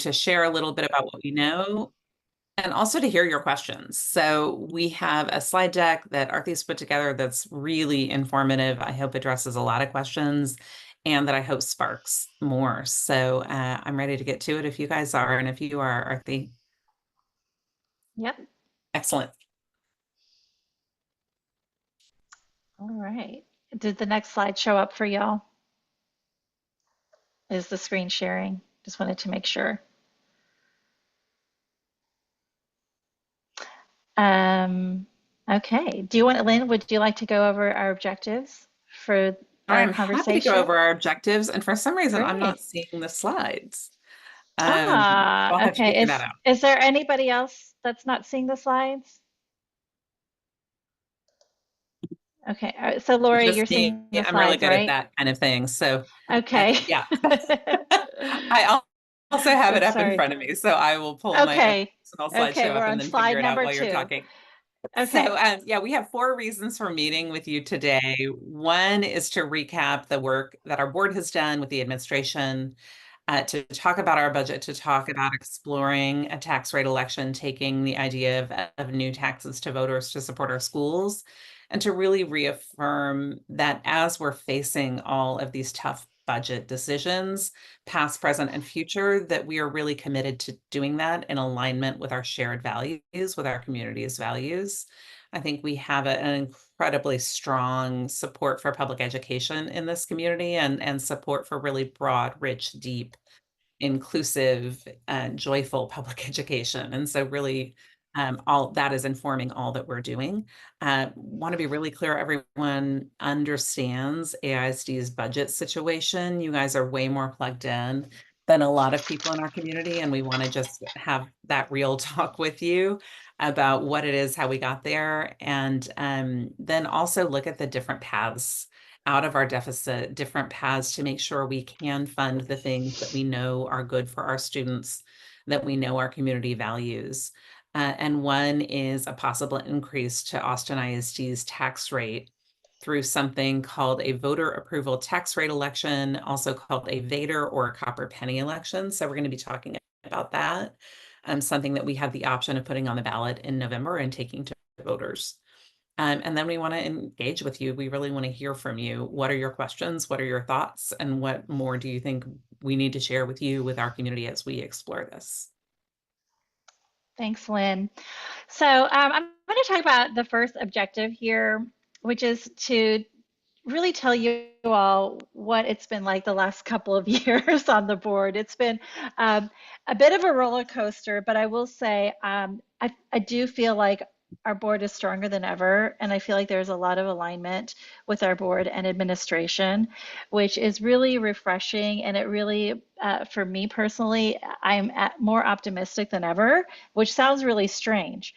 to share a little bit about what we know and also to hear your questions. So we have a slide deck that Arati's put together that's really informative. I hope addresses a lot of questions and that I hope sparks more. So I'm ready to get to it if you guys are, and if you are, Arati. Yep. Excellent. All right. Did the next slide show up for y'all? Is the screen sharing? Just wanted to make sure. Okay. Lynn, would you like to go over our objectives for our I'm happy to go conversation? over our objectives, and for some reason, I'm not Great. seeing the slides. I'll have to Okay. figure that out. Is there anybody else that's not seeing the slides? Okay. So Lori, you're Just me, seeing the I'm really slides, good at right? that kind of thing. So, Okay. yeah. I also have it Oops, up in sorry. front of me, so I will pull my own Okay. personal Okay, slideshow we're up and on then figure slide it out number while you're 2. talking. So, Okay. yeah, we have 4 reasons for meeting with you today. One is to recap the work that our board has done with the administration, to talk about our budget, to talk about exploring a tax rate election, taking the idea of new taxes to voters to support our schools, and to really reaffirm that as we're facing all of these tough budget decisions, past, present, and future, that we are really committed to doing that in alignment with our shared values, with our community's values. I think we have an incredibly strong support for public education in this community, and support for really broad, rich, deep, inclusive, joyful public education. And so really all that is informing all that we're doing. Want to be really clear, everyone understands AISD's budget situation. You guys are way more plugged in than a lot of people in our community, and we want to just have that real talk with you about what it is, how we got there, and then also look at the different paths out of our deficit, different paths to make sure we can fund the things that we know are good for our students, that we know our community values. And one is a possible increase to Austin ISD's tax rate through something called a voter approval tax rate election, also called a VATRE or a copper penny election. So we're going to be talking about that, something that we have the option of putting on the ballot in November and taking to voters. And then we want to engage with you. We really want to hear from you. What are your questions? What are your thoughts? And what more do you think we need to share with you, with our community, as we explore this? Thanks, Lynn. So I'm going to talk about the first objective here, which is to really tell you all what it's been like the last couple of years on the board. It's been a bit of a roller coaster, but I will say I do feel like our board is stronger than ever, and I feel like there's a lot of alignment with our board and administration, which is really refreshing. And it really, for me personally, I'm more optimistic than ever, which sounds really strange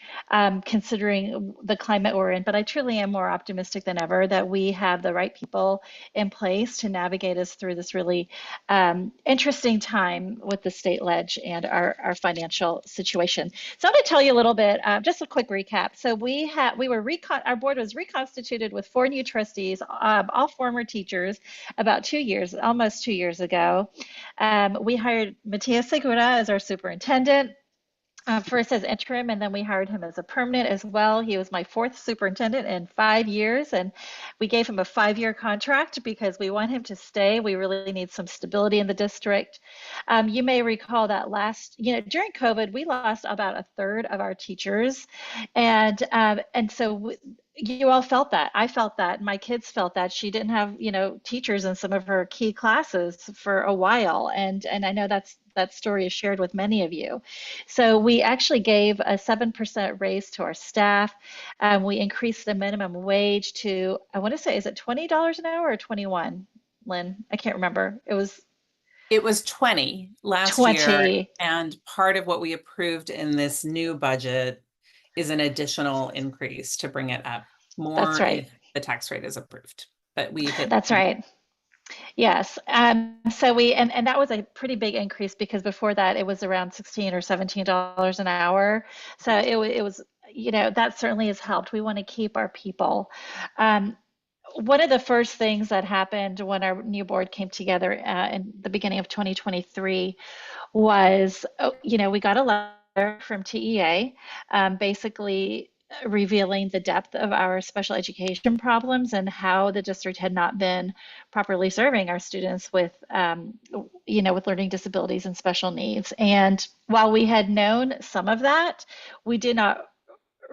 considering the climate we're in. But I truly am more optimistic than ever that we have the right people in place to navigate us through this really interesting time with the state ledge and our financial situation. So I'm going to tell you a little bit, just a quick recap. So our board was reconstituted with 4 new trustees, all former teachers, about 2 years, almost 2 years ago. We hired Matias Segura as our superintendent. First as interim, and then we hired him as a permanent as well. He was my 4th superintendent in 5 years, and we gave him a 5-year contract because we want him to stay. We really need some stability in the district. You may recall that during COVID, we lost about a third of our teachers, and so you all felt that. I felt that. My kids felt that. She didn't have, teachers in some of her key classes for a while, and I know that story is shared with many of you. So we actually gave a 7% raise to our staff. We increased the minimum wage to, I want to say, is it $20 an hour or 21, Lynn? I can't remember. It was 20 last year, 20. and part of what we approved in this new budget is an additional increase to bring it up That's more right. if the tax rate is approved. But we hit That's 20. right. Yes. So and that was a pretty big increase because before that it was around 16 or $17 an hour. So it was, that certainly has helped. We want to keep our people. Um, One of the first things that happened when our new board came together in the beginning of 2023 was, we got a letter from TEA, basically revealing the depth of our special education problems and how the district had not been properly serving our students with learning disabilities and special needs. And while we had known some of that, we did not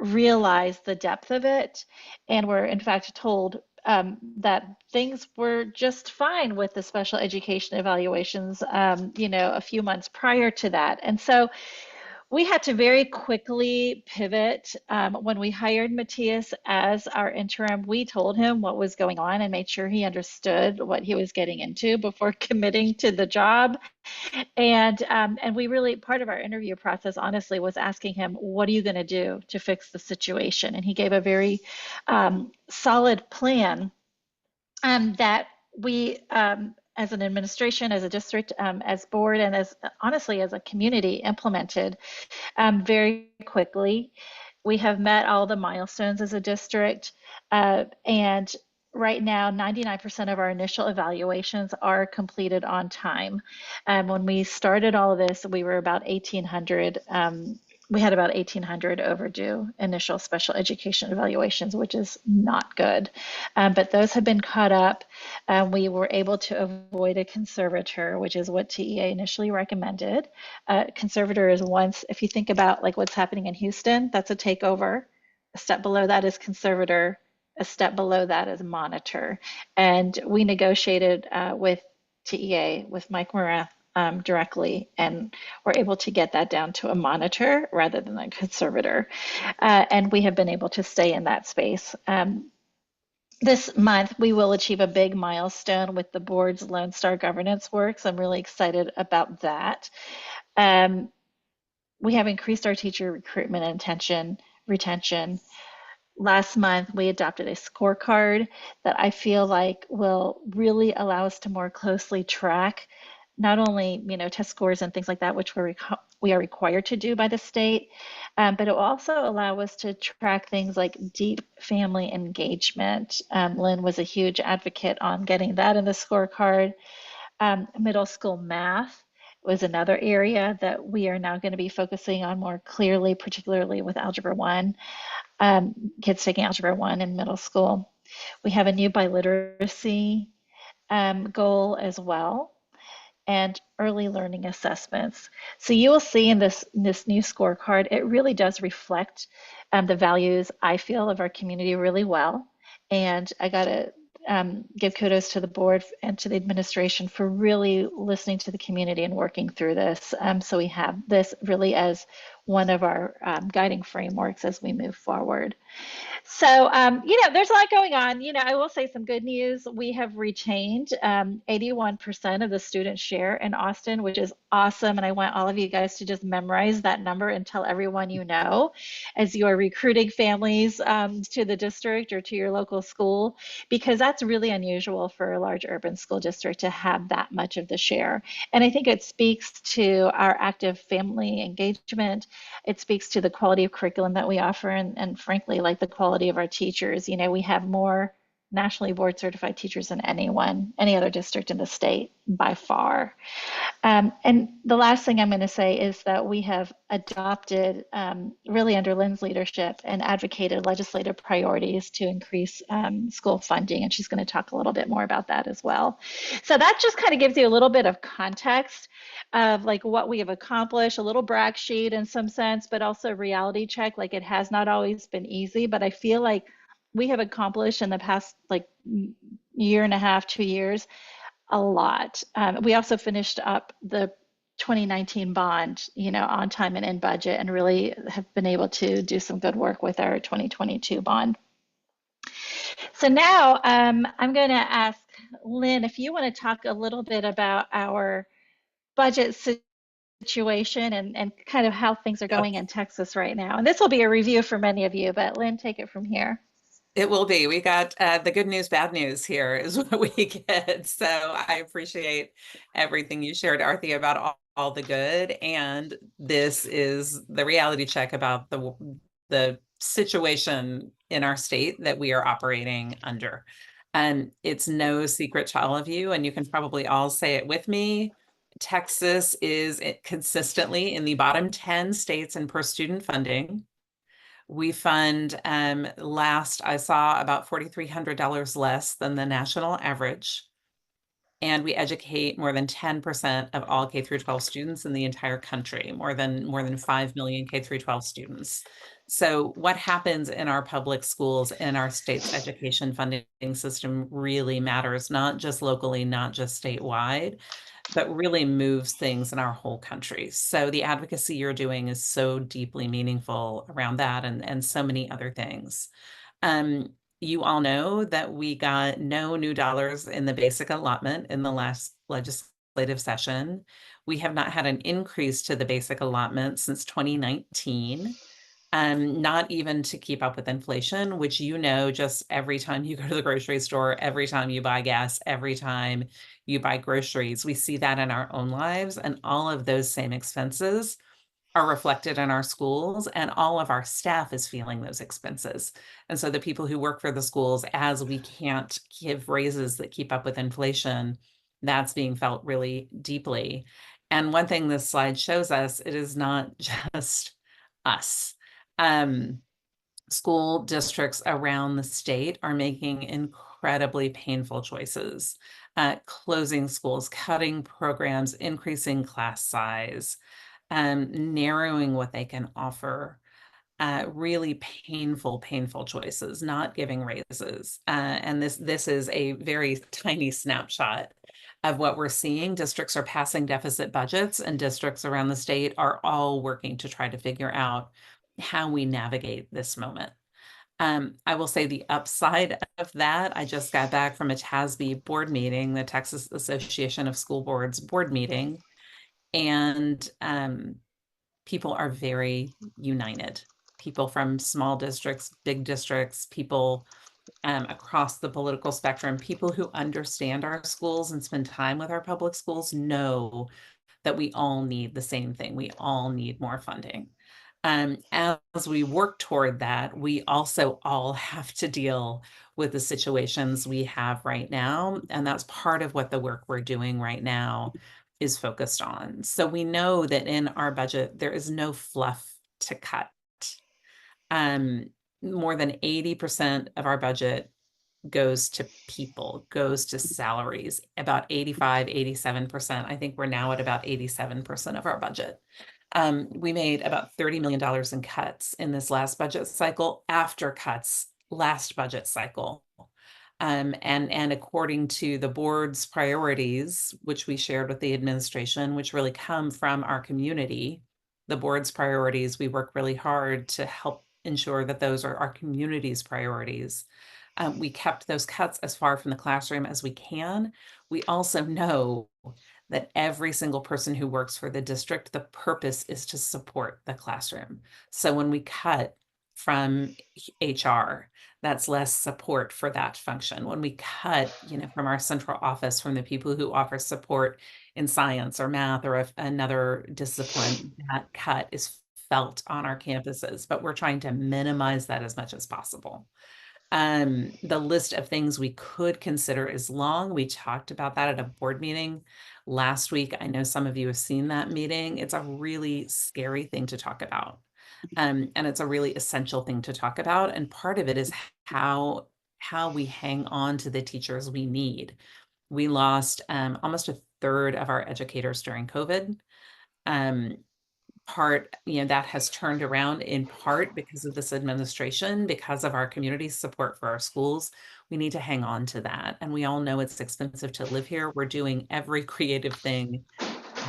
realize the depth of it, and were in fact told that things were just fine with the special education evaluations, a few months prior to that. And so we had to very quickly pivot. When we hired Matthias as our interim, we told him what was going on and made sure he understood what he was getting into before committing to the job. And we really, part of our interview process, honestly, was asking him, "What are you going to do to fix the situation?" And he gave a very solid plan that we, as an administration, as a district, as board, and as honestly as a community, implemented very quickly. We have met all the milestones as a district, and right now, 99% of our initial evaluations are completed on time. When we started all of this, we were about 1,800. We had about 1,800 overdue initial special education evaluations, which is not good. But those have been caught up. We were able to avoid a conservator, which is what TEA initially recommended. Conservator is once, if you think about like what's happening in Houston, that's a takeover. A step below that is conservator. A step below that is monitor. And we negotiated with TEA, with Mike Morath, directly, and were able to get that down to a monitor rather than a conservator. And we have been able to stay in that space. This month, we will achieve a big milestone with the board's Lone Star governance works. I'm really excited about that. Um, we have increased our teacher recruitment and retention. Last month, we adopted a scorecard that I feel like will really allow us to more closely track not only, test scores and things like that, which we are required to do by the state, but it will also allow us to track things like deep family engagement. Lynn was a huge advocate on getting that in the scorecard. Middle school math was another area that we are now going to be focusing on more clearly, particularly with Algebra 1, kids taking Algebra 1 in middle school. We have a new biliteracy goal as well, and early learning assessments. So you will see in this new scorecard, it really does reflect the values I feel of our community really well. And I got to give kudos to the board and to the administration for really listening to the community and working through this. So we have this really as one of our guiding frameworks as we move forward. So, there's a lot going on. I will say some good news. We have retained 81% of the student share in Austin, which is awesome. And I want all of you guys to just memorize that number and tell everyone you know as you are recruiting families to the district or to your local school, because that's really unusual for a large urban school district to have that much of the share. And I think it speaks to our active family engagement. It speaks to the quality of curriculum that we offer, and frankly, like the quality of our teachers. We have more nationally board certified teachers than any other district in the state by far. And the last thing I'm going to say is that we have adopted, really under Lynn's leadership, and advocated legislative priorities to increase school funding. And she's going to talk a little bit more about that as well. So that just kind of gives you a little bit of context of like what we have accomplished, a little brag sheet in some sense, but also reality check. Like it has not always been easy, but I feel like we have accomplished in the past like year and a half, 2 years, a lot. We also finished up the 2019 bond, on time and in budget, and really have been able to do some good work with our 2022 bond. So now I'm going to ask Lynn if you want to talk a little bit about our budget situation and kind of how things are Yep. going in Texas right now. And this will be a review for many of you, but Lynn, take it from here. It will be. We got the good news, bad news here is what we get. So I appreciate everything you shared, Arthi, about all the good. And this is the reality check about the situation in our state that we are operating under. And it's no secret to all of you, and you can probably all say it with me. Texas is consistently in the bottom 10 states in per student funding. We fund, last I saw, about $4,300 less than the national average. And we educate more than 10% of all K through 12 students in the entire country, more than 5 million K through 12 students. So what happens in our public schools in our state's education funding system really matters, not just locally, not just statewide, but really moves things in our whole country. So the advocacy you're doing is so deeply meaningful around that and so many other things. You all know that we got no new dollars in the basic allotment in the last legislative session. We have not had an increase to the basic allotment since 2019. Not even to keep up with inflation, which just every time you go to the grocery store, every time you buy gas, every time you buy groceries, we see that in our own lives, and all of those same expenses are reflected in our schools, and all of our staff is feeling those expenses. And so the people who work for the schools, as we can't give raises that keep up with inflation, that's being felt really deeply. And one thing this slide shows us, it is not just us. Um, School districts around the state are making incredibly painful choices, closing schools, cutting programs, increasing class size, narrowing what they can offer. Really painful choices, not giving raises. And this is a very tiny snapshot of what we're seeing. Districts are passing deficit budgets, and districts around the state are all working to try to figure out how we navigate this moment. I will say the upside of that, I just got back from a TASB board meeting, the Texas Association of School Boards board meeting, and people are very united. People from small districts, big districts, people across the political spectrum, people who understand our schools and spend time with our public schools know that we all need the same thing. We all need more funding. As we work toward that, we also all have to deal with the situations we have right now. And that's part of what the work we're doing right now is focused on. So we know that in our budget, there is no fluff to cut. Um, More than 80% of our budget goes to people, goes to salaries, about 85, 87%. I think we're now at about 87% of our budget. We made about $30 million in cuts in this last budget cycle after cuts last budget cycle. And according to the board's priorities, which we shared with the administration, which really come from our community, the board's priorities, we work really hard to help ensure that those are our community's priorities. We kept those cuts as far from the classroom as we can. We also know that every single person who works for the district, the purpose is to support the classroom. So when we cut from HR, that's less support for that function. When we cut, from our central office, from the people who offer support in science or math or another discipline, that cut is felt on our campuses, but we're trying to minimize that as much as possible. The list of things we could consider is long. We talked about that at a board meeting last week. I know some of you have seen that meeting. It's a really scary thing to talk about. And it's a really essential thing to talk about. And part of it is how we hang on to the teachers we need. We lost almost a third of our educators during COVID. Um, that has turned around in part because of this administration, because of our community support for our schools. We need to hang on to that. And we all know it's expensive to live here. We're doing every creative thing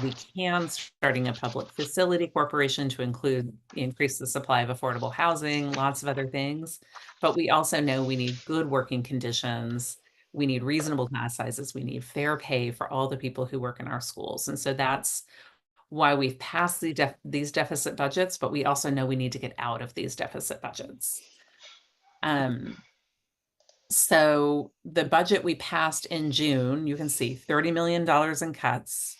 we can, starting a public facility corporation to increase the supply of affordable housing, lots of other things. But we also know we need good working conditions. We need reasonable class sizes. We need fair pay for all the people who work in our schools. And so that's why we've passed these deficit budgets, but we also know we need to get out of these deficit budgets. So the budget we passed in June, you can see $30 million in cuts.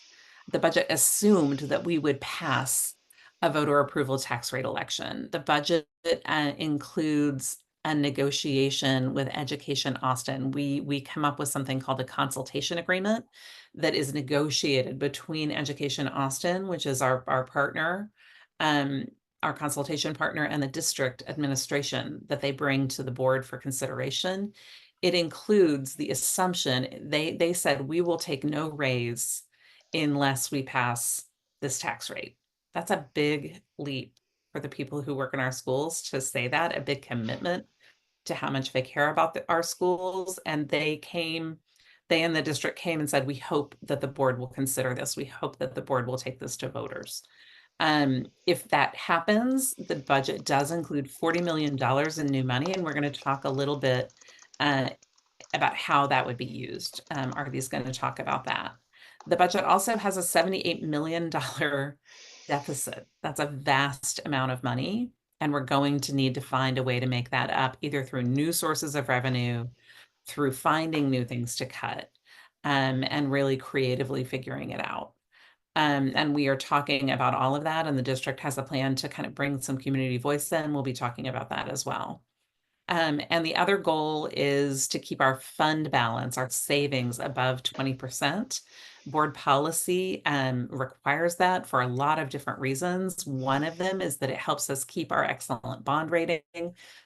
The budget assumed that we would pass a voter approval tax rate election. The budget includes a negotiation with Education Austin. We come up with something called a consultation agreement that is negotiated between Education Austin, which is our partner, um, our consultation partner, and the district administration that they bring to the board for consideration. It includes the assumption they said we will take no raise unless we pass this tax rate. That's a big leap for the people who work in our schools to say that, a big commitment to how much they care about our schools. And they and the district came and said, we hope that the board will consider this. We hope that the board will take this to voters. If that happens, the budget does include $40 million in new money, and we're going to talk a little bit uh, about how that would be used. Artie's going to talk about that. The budget also has a $78 million deficit. That's a vast amount of money. And we're going to need to find a way to make that up, either through new sources of revenue, through finding new things to cut, and really creatively figuring it out. And we are talking about all of that, and the district has a plan to kind of bring some community voice in. We'll be talking about that as well. And the other goal is to keep our fund balance, our savings above 20%. Board policy requires that for a lot of different reasons. One of them is that it helps us keep our excellent bond rating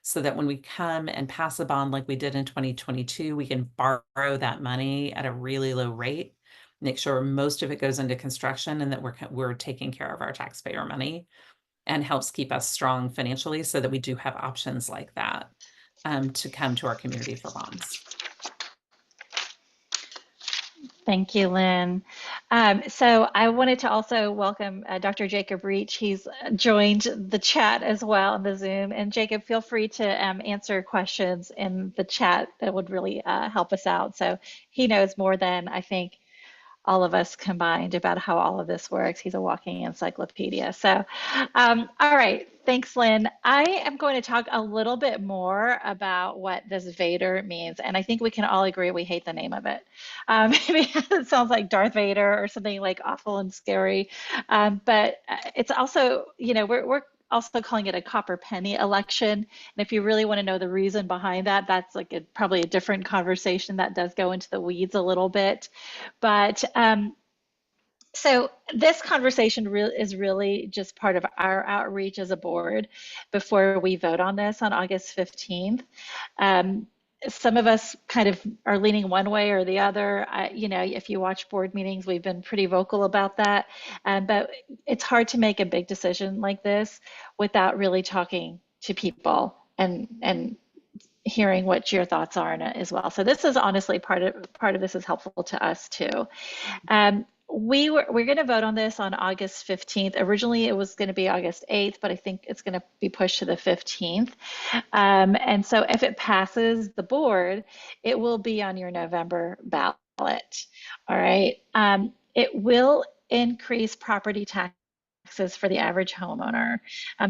so that when we come and pass a bond like we did in 2022, we can borrow that money at a really low rate, make sure most of it goes into construction and that we're taking care of our taxpayer money, and helps keep us strong financially so that we do have options like that to come to our community for bonds. Thank you, Lynn. So I wanted to also welcome Dr. Jacob Reach. He's joined the chat as well on the Zoom. And Jacob, feel free to answer questions in the chat. That would really help us out. So he knows more than I think all of us combined about how all of this works. He's a walking encyclopedia. So, all right. Thanks, Lynn. I am going to talk a little bit more about what this VATRE means. And I think we can all agree we hate the name of it. Because it sounds like Darth Vader or something like awful and scary. But it's also, we're also calling it a copper penny election. And if you really want to know the reason behind that, that's like probably a different conversation that does go into the weeds a little bit. But so this conversation is really just part of our outreach as a board before we vote on this on August 15th. Some of us kind of are leaning one way or the other. If you watch board meetings, we've been pretty vocal about that. But it's hard to make a big decision like this without really talking to people and hearing what your thoughts are in it as well. So this is honestly part of this is helpful to us too. We're going to vote on this on August 15th. Originally, it was going to be August 8th, but I think it's going to be pushed to the 15th. And so if it passes the board, it will be on your November ballot. All right. It will increase property taxes for the average homeowner.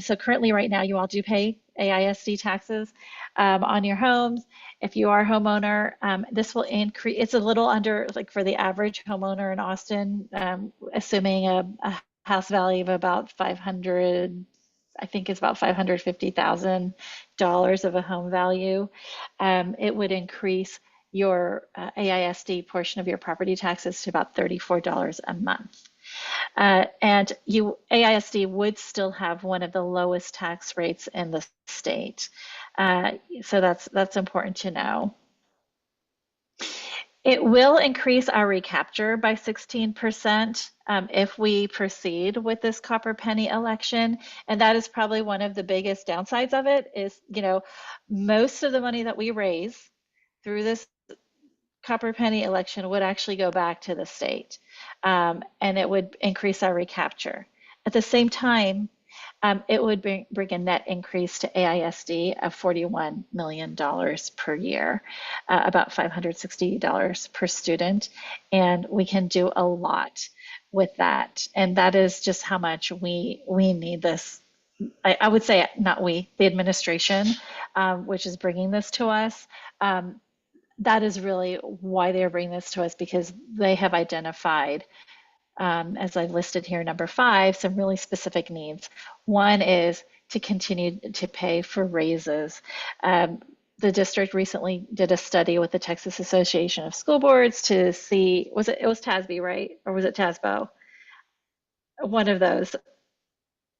So currently right now, you all do pay AISD taxes on your homes. If you are a homeowner, this will increase. It's a little under, like for the average homeowner in Austin, assuming a house value of about 500, I think it's about $550,000 of a home value. It would increase your AISD portion of your property taxes to about $34 a month. And AISD would still have one of the lowest tax rates in the state. So that's important to know. It will increase our recapture by 16% if we proceed with this copper penny election. And that is probably one of the biggest downsides of it is, most of the money that we raise through this copper penny election would actually go back to the state, and it would increase our recapture. At the same time, it would bring a net increase to AISD of $41 million per year, about $560 per student, and we can do a lot with that. And that is just how much we need this. I would say not we, the administration, which is bringing this to us. That is really why they're bringing this to us, because they have identified, as I've listed here, number 5, some really specific needs. One is to continue to pay for raises. The district recently did a study with the Texas Association of School Boards to see, it was TASB, right? Or was it TASBO? One of those.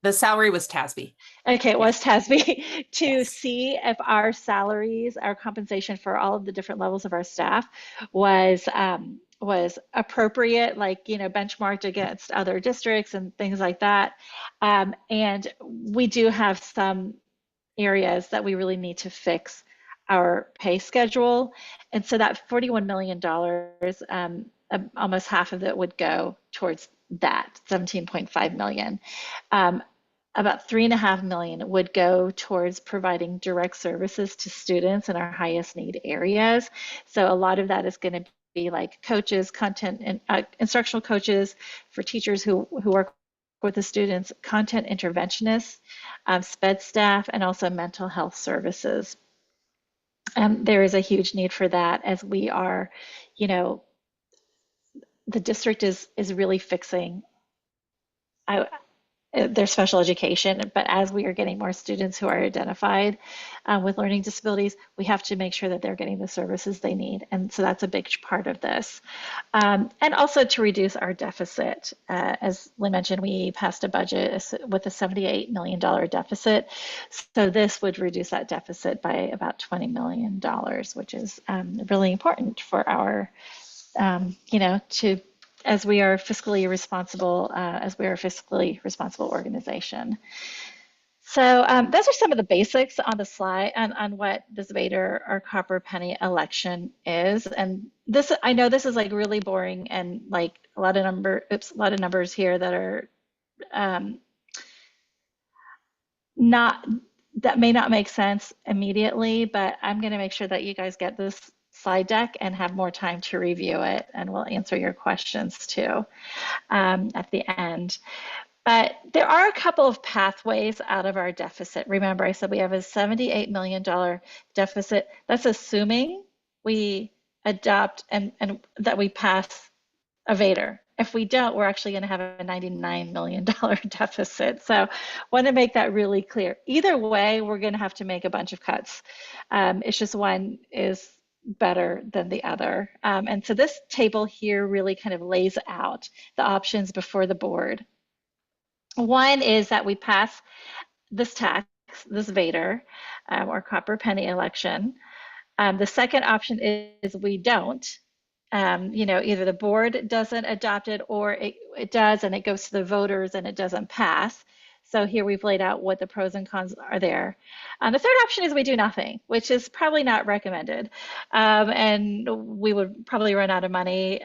The salary was TASB. Okay, it Yes. was TASB to Yes. see if our salaries, our compensation for all of the different levels of our staff was appropriate, like benchmarked against other districts and things like that. And we do have some areas that we really need to fix our pay schedule, and so that $41 million, almost half of it would go towards that, 17.5 million. About 3.5 million would go towards providing direct services to students in our highest need areas. So a lot of that is going to be like coaches, content and instructional coaches for teachers who work with the students, content interventionists, SPED staff, and also mental health services. There is a huge need for that as we are, you know, the district is really fixing. I, their special education, but as we are getting more students who are identified with learning disabilities, we have to make sure that they're getting the services they need. And so that's a big part of this. And also to reduce our deficit. As Lynn mentioned, we passed a budget with a $78 million deficit. So this would reduce that deficit by about $20 million, which is really important for our, to as we are fiscally responsible, organization. So those are some of the basics on the slide on what this VATRE or copper penny election is. And this, I know this is like really boring and like a lot of numbers here that are not that may not make sense immediately, but I'm going to make sure that you guys get this slide deck and have more time to review it, and we'll answer your questions too at the end. But there are a couple of pathways out of our deficit. Remember, I said we have a $78 million deficit. That's assuming we adopt and that we pass a VATRE. If we don't, we're actually going to have a $99 million deficit. So want to make that really clear. Either way, we're going to have to make a bunch of cuts. It's just one is better than the other. And so this table here really kind of lays out the options before the board. One is that we pass this tax, this VATRE, or copper penny election. The second option is we don't. Either the board doesn't adopt it or it does and it goes to the voters and it doesn't pass. So here we've laid out what the pros and cons are there. The third option is we do nothing, which is probably not recommended. And we would probably run out of money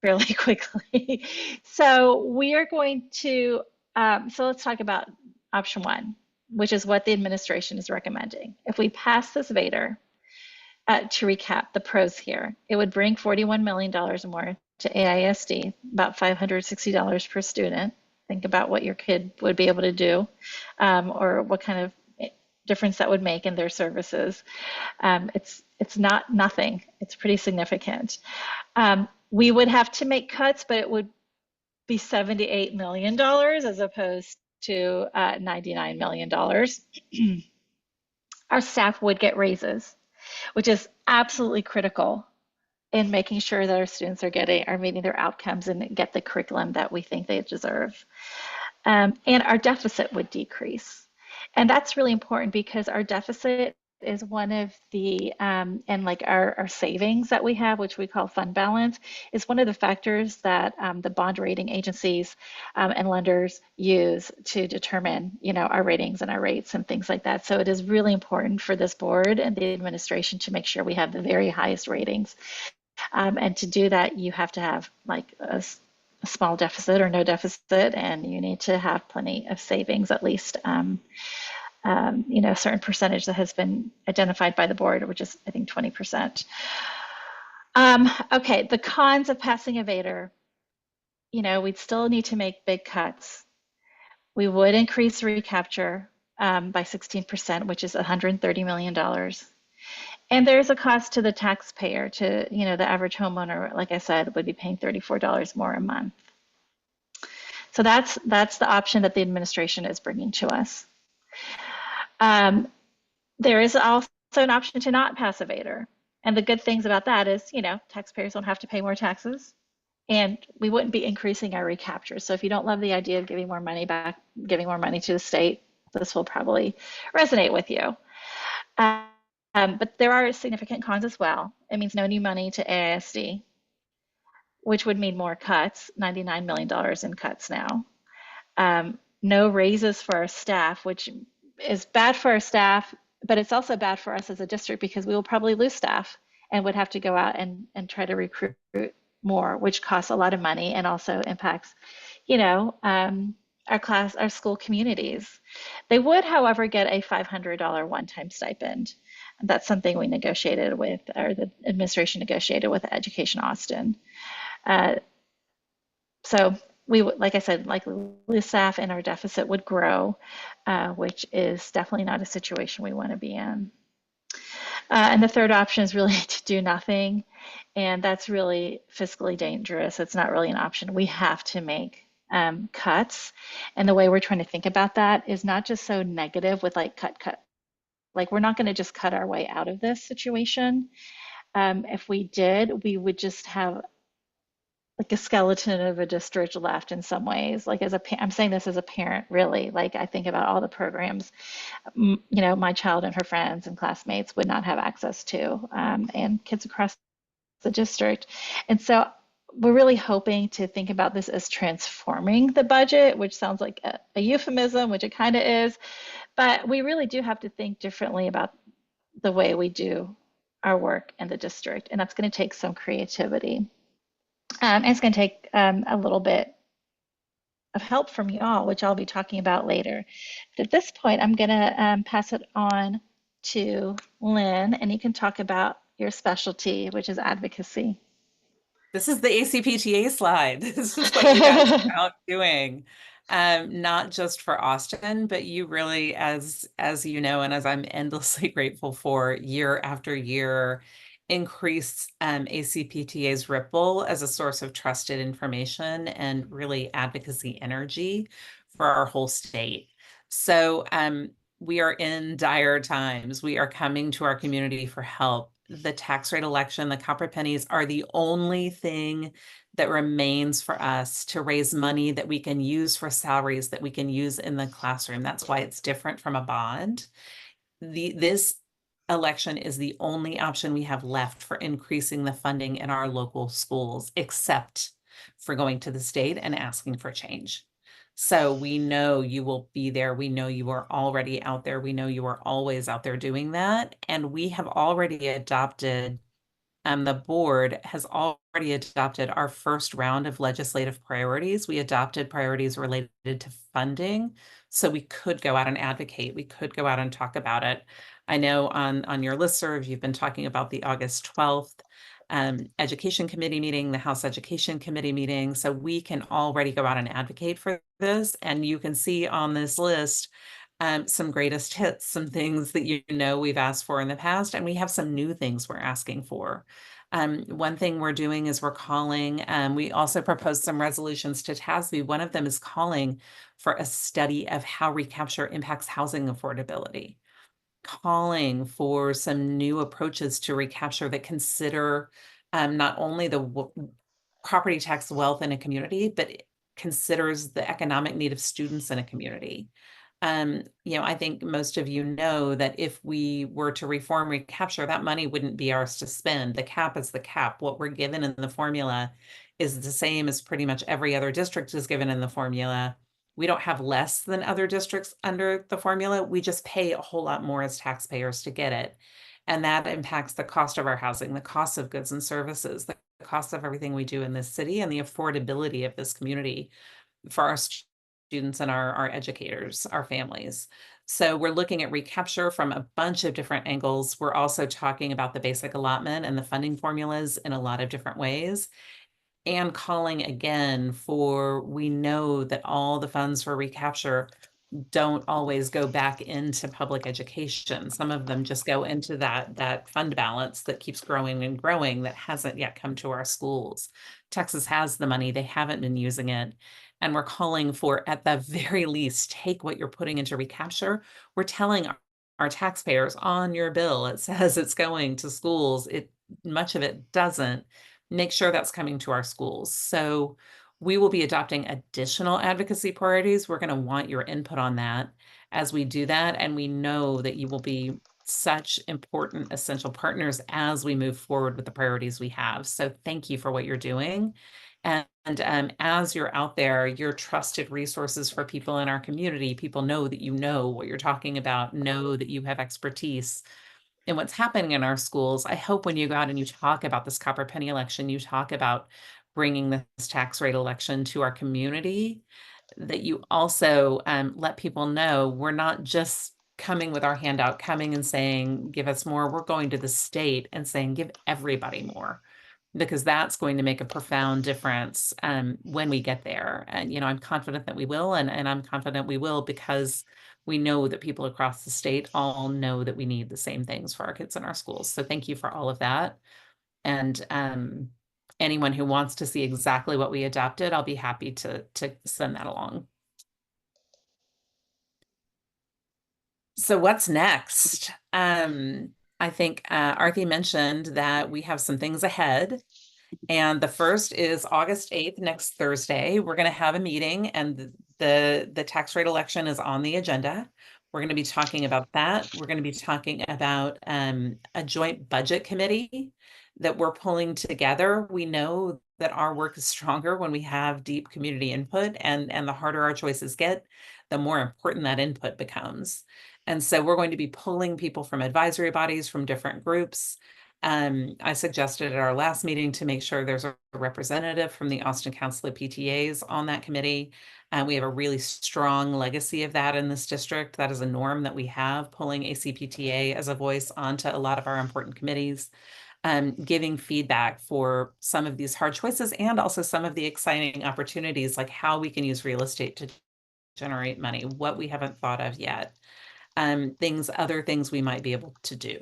fairly quickly. So we are going to, so let's talk about option one, which is what the administration is recommending. If we pass this VATRE, to recap the pros here, it would bring $41 million more to AISD, about $560 per student. Think about what your kid would be able to do, or what kind of difference that would make in their services. It's not nothing. It's pretty significant. We would have to make cuts, but it would be $78 million as opposed to $99 million. Our staff would get raises, which is absolutely critical in making sure that our students are meeting their outcomes and get the curriculum that we think they deserve. And our deficit would decrease. And that's really important because our deficit is one of the, and like our savings that we have, which we call fund balance, is one of the factors that the bond rating agencies and lenders use to determine, our ratings and our rates and things like that. So it is really important for this board and the administration to make sure we have the very highest ratings. And to do that, you have to have like a small deficit or no deficit, and you need to have plenty of savings, at least a certain percentage that has been identified by the board, which is, I think, 20%. Okay, the cons of passing a VATRE, we'd still need to make big cuts. We would increase recapture by 16%, which is $130 million. And there's a cost to the taxpayer, to, the average homeowner, like I said, would be paying $34 more a month. So that's the option that the administration is bringing to us. Um, there is also an option to not pass a VATRE. And the good things about that is, taxpayers don't have to pay more taxes and we wouldn't be increasing our recapture. So if you don't love the idea of giving more money back, giving more money to the state, this will probably resonate with you. But there are significant cons as well. It means no new money to AISD, which would mean more cuts, $99 million in cuts now. No raises for our staff, which is bad for our staff, but it's also bad for us as a district because we will probably lose staff and would have to go out and try to recruit more, which costs a lot of money and also impacts, you know, um, our school communities. They would, however, get a $500 one-time stipend. That's something we negotiated with, or the administration negotiated with Education Austin. Uh, so we would, like I said, likely lose staff and our deficit would grow, which is definitely not a situation we want to be in. And the third option is really to do nothing, and that's really fiscally dangerous. It's not really an option. We have to make cuts, and the way we're trying to think about that is not just so negative with like cut, cut. Like we're not going to just cut our way out of this situation. If we did, we would just have like a skeleton of a district left in some ways. Like I'm saying this as a parent, really. Like I think about all the programs, my child and her friends and classmates would not have access to, and kids across the district. And so we're really hoping to think about this as transforming the budget, which sounds like a euphemism, which it kind of is. But we really do have to think differently about the way we do our work in the district. And that's going to take some creativity. And it's going to take a little bit of help from you all, which I'll be talking about later. But at this point, I'm going to pass it on to Lynn, and you can talk about your specialty, which is advocacy. This is the ACPTA slide. This is what you guys are out doing. Not just for Austin, but you really, as you know, and as I'm endlessly grateful for, year after year, increase ACPTA's ripple as a source of trusted information and really advocacy energy for our whole state. So we are in dire times. We are coming to our community for help. The tax rate election, the copper pennies are the only thing that remains for us to raise money that we can use for salaries that we can use in the classroom. That's why it's different from a bond. This election is the only option we have left for increasing the funding in our local schools, except for going to the state and asking for change. So we know you will be there. We know you are already out there. We know you are always out there doing that. And we have already adopted, the board has already adopted our first round of legislative priorities. We adopted priorities related to funding. So we could go out and advocate. We could go out and talk about it. I know on your listserv, you've been talking about the August 12th Education Committee meeting, the House Education Committee meeting. So we can already go out and advocate for this. And you can see on this list some greatest hits, some things that we've asked for in the past, and we have some new things we're asking for. One thing we're doing is we're calling, we also proposed some resolutions to TASB. One of them is calling for a study of how recapture impacts housing affordability, calling for some new approaches to recapture that consider not only the property tax wealth in a community, but considers the economic need of students in a community. I think most of you know that if we were to reform recapture, that money wouldn't be ours to spend. The cap is the cap. What we're given in the formula is the same as pretty much every other district is given in the formula. We don't have less than other districts under the formula. We just pay a whole lot more as taxpayers to get it. And that impacts the cost of our housing, the cost of goods and services, the cost of everything we do in this city, and the affordability of this community for our students and our educators, our families. So we're looking at recapture from a bunch of different angles. We're also talking about the basic allotment and the funding formulas in a lot of different ways, and calling again for, we know that all the funds for recapture don't always go back into public education. Some of them just go into that fund balance that keeps growing and growing that hasn't yet come to our schools. Texas has the money, they haven't been using it. And we're calling for, at the very least, take what you're putting into recapture. We're telling our taxpayers on your bill. It says it's going to schools. Much of it doesn't. Make sure that's coming to our schools. So we will be adopting additional advocacy priorities. We're going to want your input on that as we do that. And we know that you will be such important, essential partners as we move forward with the priorities we have. So thank you for what you're doing. And as you're out there, you're trusted resources for people in our community. People know that you know what you're talking about, know that you have expertise in what's happening in our schools. I hope when you go out and you talk about this copper penny election, you talk about bringing this tax rate election to our community, that you also let people know we're not just coming with our handout, coming and saying, give us more. We're going to the state and saying, give everybody more, because that's going to make a profound difference when we get there. And, I'm confident that we will, and I'm confident we will because we know that people across the state all know that we need the same things for our kids in our schools. So thank you for all of that. And anyone who wants to see exactly what we adopted, I'll be happy to send that along. So what's next? I think Arati mentioned that we have some things ahead. And the first is August 8th, next Thursday. We're going to have a meeting, and the tax rate election is on the agenda. We're going to be talking about that. We're going to be talking about a joint budget committee that we're pulling together. We know that our work is stronger when we have deep community input, and the harder our choices get, the more important that input becomes. And so we're going to be pulling people from advisory bodies, from different groups. I suggested at our last meeting to make sure there's a representative from the Austin Council of PTAs on that committee. We have a really strong legacy of that in this district. That is a norm that we have, pulling ACPTA as a voice onto a lot of our important committees, giving feedback for some of these hard choices and also some of the exciting opportunities, like how we can use real estate to generate money, what we haven't thought of yet, other things we might be able to do.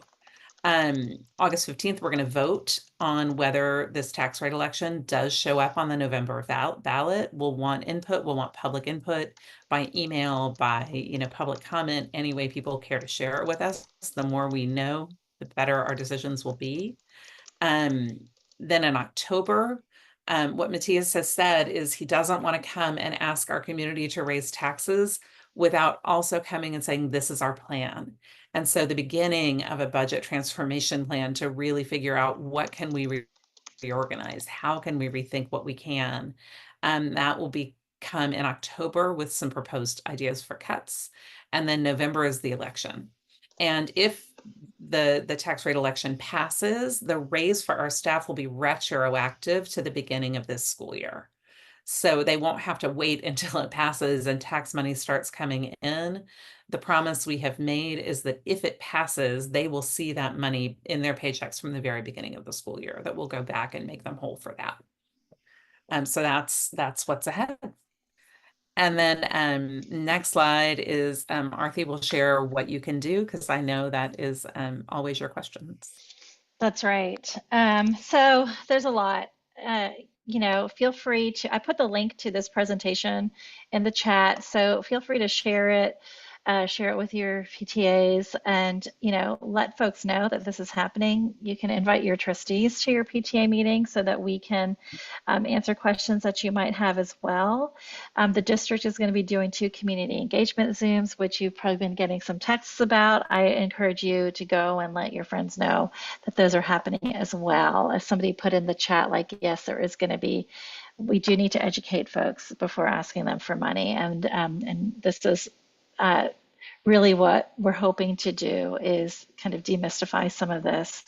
August 15th, we're going to vote on whether this tax rate election does show up on the November ballot. We'll want input. We'll want public input by email, by, public comment, any way people care to share it with us. The more we know, the better our decisions will be. Then in October, what Matthias has said is he doesn't want to come and ask our community to raise taxes without also coming and saying, this is our plan. And so the beginning of a budget transformation plan to really figure out what can we reorganize, how can we rethink what we can, that will come in October with some proposed ideas for cuts. And then November is the election. And if the tax rate election passes, the raise for our staff will be retroactive to the beginning of this school year. So they won't have to wait until it passes and tax money starts coming in. The promise we have made is that if it passes, they will see that money in their paychecks from the very beginning of the school year, that will go back and make them whole for that. So that's what's ahead. And then next slide is Arthi will share what you can do, because I know that is always your questions. That's right. So there's a lot. Feel free to, I put the link to this presentation in the chat, so feel free to share it with your PTAs, and let folks know that this is happening. You can invite your trustees to your PTA meeting so that we can answer questions that you might have as well. The district is going to be doing 2 community engagement Zooms, which you've probably been getting some texts about. I encourage you to go and let your friends know that those are happening as well. As somebody put in the chat, like, yes, there is going to be, we do need to educate folks before asking them for money. And this is really what we're hoping to do, is kind of demystify some of this.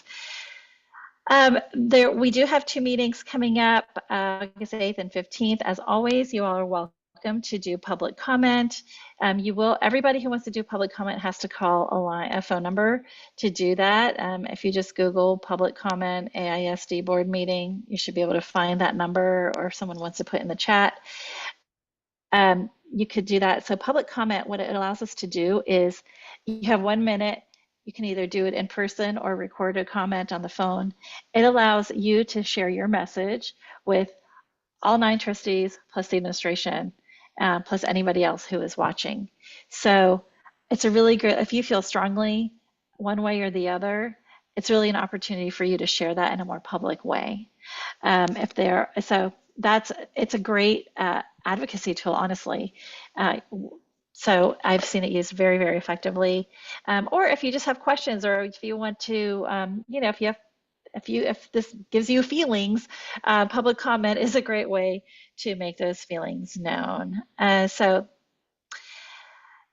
We do have 2 meetings coming up, August 8th and 15th. As always, you all are welcome to do public comment. Everybody who wants to do public comment has to call a phone number to do that. If you just Google public comment AISD board meeting, you should be able to find that number, or if someone wants to put in the chat. You could do that. So public comment, what it allows us to do is, you have 1 minute. You can either do it in person or record a comment on the phone. It allows you to share your message with all 9 trustees, plus the administration, plus anybody else who is watching. So it's a really good, if you feel strongly one way or the other, it's really an opportunity for you to share that in a more public way. If they're so that's it's a great advocacy tool, honestly. Uh, so I've seen it used very, very effectively. Or if you just have questions, or if you want to, if you have, if this gives you feelings, public comment is a great way to make those feelings known. So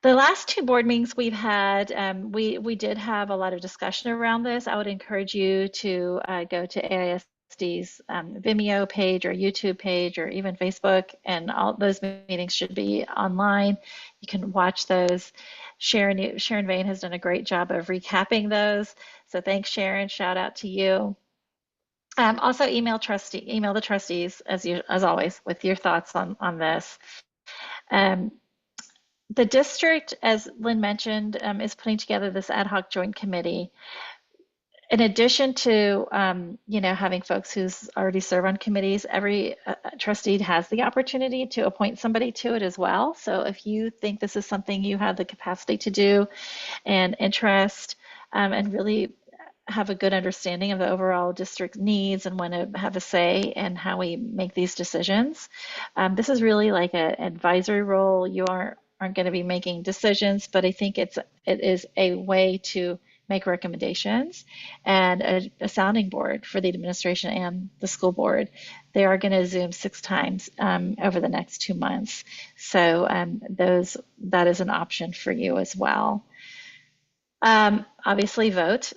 the last two board meetings we've had, we did have a lot of discussion around this. I would encourage you to go to AISD's Vimeo page or YouTube page or even Facebook, and all those meetings should be online. You can watch those. Sharon Vane has done a great job of recapping those. So thanks, Sharon. Shout out to you. Also, email the trustees as always with your thoughts on this. Um, the district, as Lynn mentioned, is putting together this ad hoc joint committee. In addition to, having folks who's already serve on committees, every trustee has the opportunity to appoint somebody to it as well. So if you think this is something you have the capacity to do and interest, and really have a good understanding of the overall district needs and want to have a say in how we make these decisions. This is really like an advisory role. You aren't going to be making decisions, but I think it is a way to make recommendations and a sounding board for the administration and the school board. They are going to Zoom 6 times over the next 2 months. So that is an option for you as well. Obviously vote.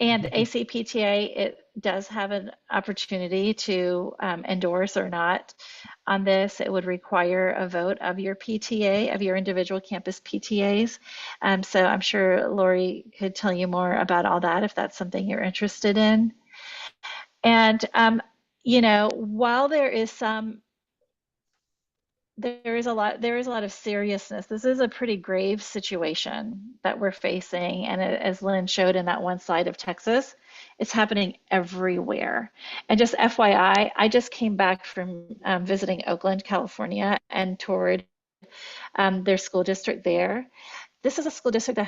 And ACPTA, it does have an opportunity to endorse or not on this. It would require a vote of your PTA, of your individual campus PTAs. So I'm sure Lori could tell you more about all that if that's something you're interested in. And, while there is a lot of seriousness. This is a pretty grave situation that we're facing, and as Lynn showed in that one slide of Texas, it's happening everywhere. And just FYI, I just came back from visiting Oakland, California, and toured their school district there. This is a school district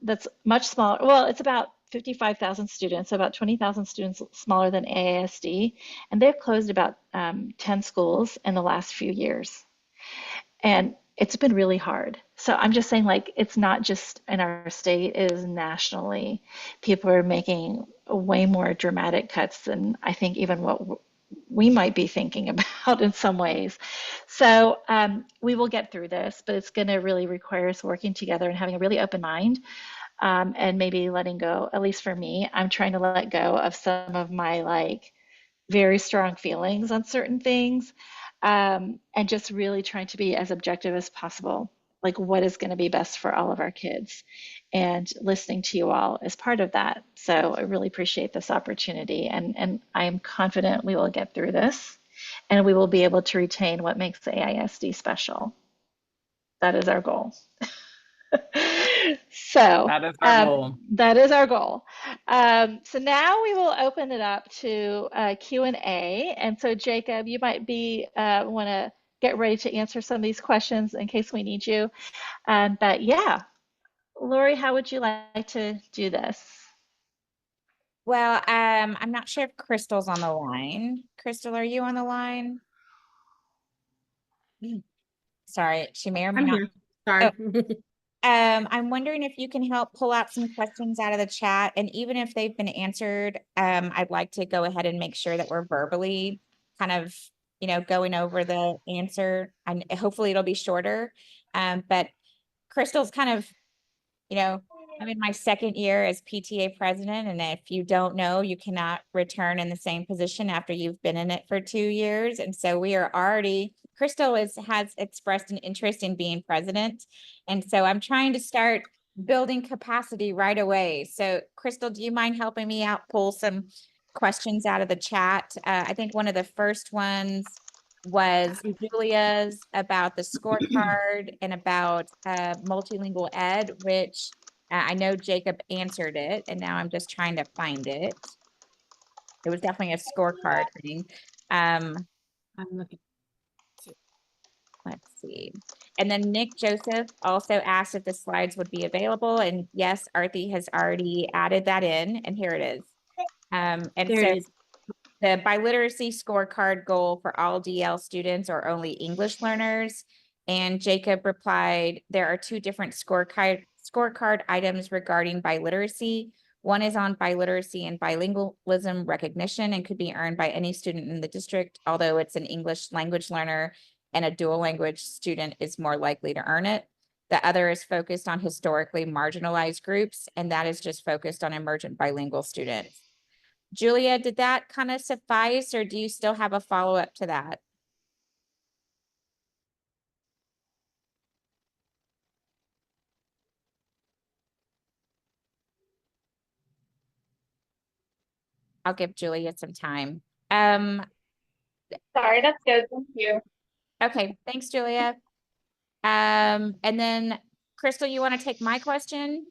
that's much smaller. Well, it's about 55,000 students, so about 20,000 students smaller than AISD, and they've closed about 10 schools in the last few years. And it's been really hard. So I'm just saying, like, it's not just in our state, it is nationally. People are making way more dramatic cuts than I think even what we might be thinking about in some ways. So we will get through this, but it's going to really require us working together and having a really open mind, and maybe letting go, at least for me, I'm trying to let go of some of my like very strong feelings on certain things, and just really trying to be as objective as possible, like what is going to be best for all of our kids, and listening to you all is part of that. So I really appreciate this opportunity, and I am confident we will get through this, and we will be able to retain what makes the AISD special. That is our goal. So That is our goal. that is our goal. So now we will open it up to Q&A. And so Jacob, you might be want to get ready to answer some of these questions in case we need you. But yeah, Lori, how would you like to do this? Well, I'm not sure if Crystal's on the line. Crystal, are you on the line? Sorry, she may or may I'm not. here. Sorry. I'm wondering if you can help pull out some questions out of the chat, and even if they've been answered, I'd like to go ahead and make sure that we're verbally kind of, going over the answer, and hopefully it'll be shorter. But Crystal's kind of, I'm in my second year as PTA president, and if you don't know, you cannot return in the same position after you've been in it for 2 years. And so we are already, Crystal has expressed an interest in being president. And so I'm trying to start building capacity right away. So Crystal, do you mind helping me out, pull some questions out of the chat? I think one of the first ones was Julia's about the scorecard and about multilingual ed, which I know Jacob answered it, and now I'm just trying to find it. It was definitely a scorecard thing. I'm looking. Let's see. And then Nick Joseph also asked if the slides would be available. And yes, Arati has already added that in, and here it is. And There so it is. the biliteracy scorecard goal for all DL students or only English learners. And Jacob replied, there are two different scorecard items regarding biliteracy. One is on biliteracy and bilingualism recognition and could be earned by any student in the district, although it's an English language learner and a dual language student is more likely to earn it. The other is focused on historically marginalized groups, and that is just focused on emergent bilingual students. Julia, did that kind of suffice, or do you still have a follow-up to that? I'll give Julia some time. Sorry, that's good. Thank you. Okay, thanks, Julia. And then Crystal, you want to take my question?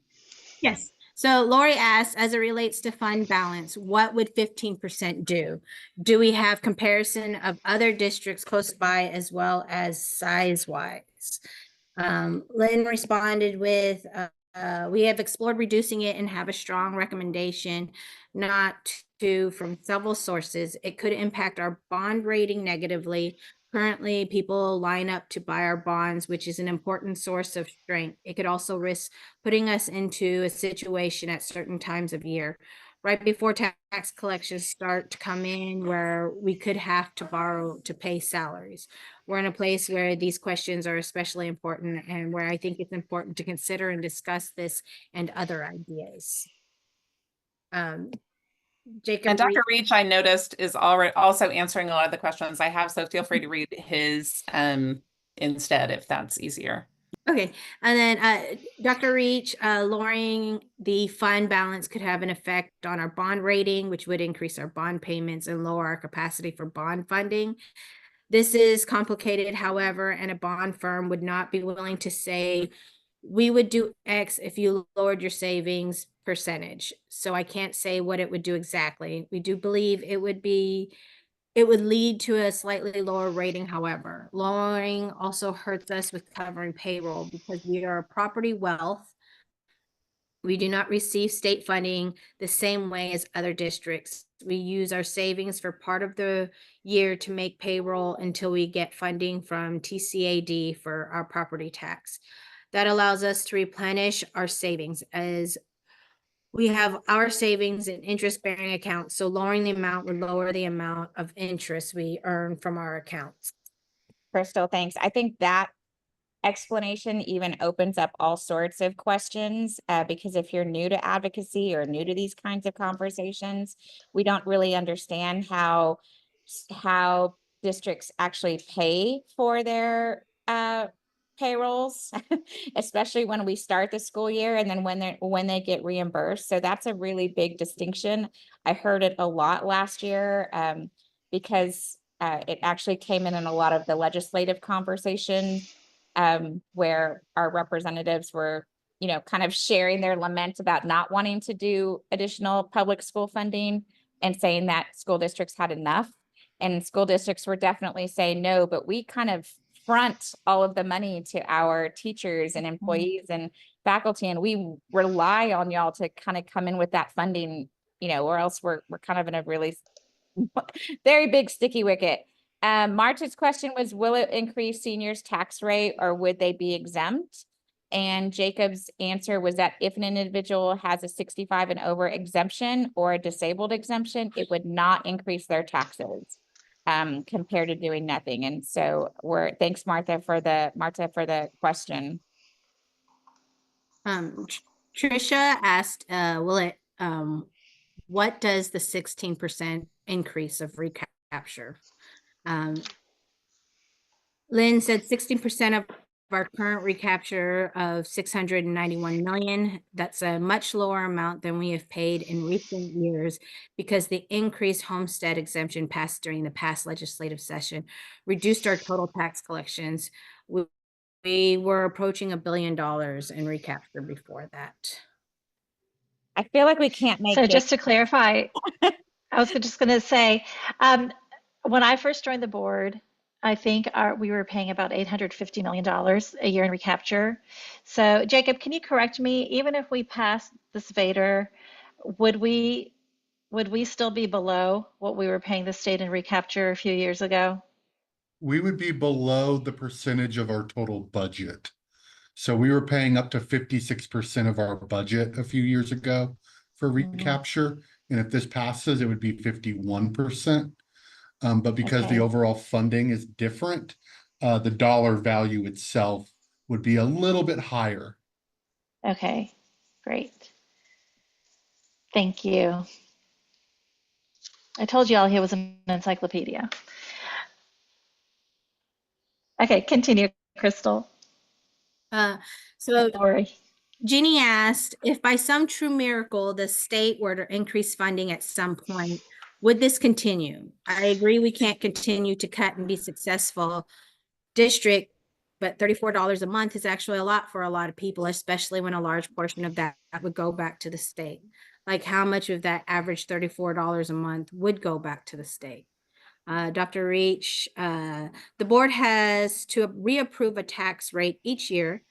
Yes. So Lori asked, as it relates to fund balance, what would 15% do? Do we have comparison of other districts close by as well as size-wise? Lynn responded with, we have explored reducing it and have a strong recommendation not to from several sources. It could impact our bond rating negatively. Currently, people line up to buy our bonds, which is an important source of strength. It could also risk putting us into a situation at certain times of year, right before tax collections start to come in, where we could have to borrow to pay salaries. We're in a place where these questions are especially important and where I think it's important to consider and discuss this and other ideas. Jacob. And Dr. Reach, I noticed, is already also answering a lot of the questions I have, so feel free to read his instead if that's easier. Okay, and then Dr. Reach, lowering the fund balance could have an effect on our bond rating, which would increase our bond payments and lower our capacity for bond funding. This is complicated, however, and a bond firm would not be willing to say, we would do X if you lowered your savings percentage. So I can't say what it would do exactly. We do believe it would lead to a slightly lower rating. However, lowering also hurts us with covering payroll because we are a property wealth. We do not receive state funding the same way as other districts. We use our savings for part of the year to make payroll until we get funding from TCAD for our property tax. That allows us to replenish our savings as we have our savings in interest-bearing accounts. So lowering the amount would lower the amount of interest we earn from our accounts. Crystal, thanks. I think that explanation even opens up all sorts of questions because if you're new to advocacy or new to these kinds of conversations, we don't really understand how districts actually pay for their payrolls, especially when we start the school year and then when they get reimbursed. So that's a really big distinction. I heard it a lot last year because it actually came in a lot of the legislative conversation where our representatives were, kind of sharing their lament about not wanting to do additional public school funding and saying that school districts had enough. And school districts were definitely saying no, but we kind of front all of the money to our teachers and employees and faculty, and we rely on y'all to kind of come in with that funding, or else we're kind of in a really very big sticky wicket. March's question was, will it increase seniors' tax rate or would they be exempt? And Jacob's answer was that if an individual has a 65 and over exemption or a disabled exemption, it would not increase their taxes compared to doing nothing. And so thanks, Martha, for the question. Trisha asked, what does the 16% increase of recapture? Lynn said 16% of our current recapture of 691 million. That's a much lower amount than we have paid in recent years because the increased homestead exemption passed during the past legislative session reduced our total tax collections. We were approaching $1 billion in recapture before that. I feel like we can't make So just to clarify, I was just going to say, when I first joined the board, I think we were paying about $850 million a year in recapture. So Jacob, can you correct me? Even if we pass this VATRE, would we still be below what we were paying the state in recapture a few years ago? We would be below the percentage of our total budget. So we were paying up to 56% of our budget a few years ago for recapture. And if this passes, it would be 51%. But because the Okay. overall funding is different, the dollar value itself would be a little bit higher. Okay, great. Thank you. I told you all he was an encyclopedia. Okay, continue, Crystal. So Don't worry. Ginny asked, if by some true miracle the state were to increase funding at some point, would this continue? I agree we can't continue to cut and be successful district, but $34 a month is actually a lot for a lot of people, especially when a large portion of that would go back to the state. Like how much of that average $34 a month would go back to the state? Dr. Reach, the board has to reapprove a tax rate each year.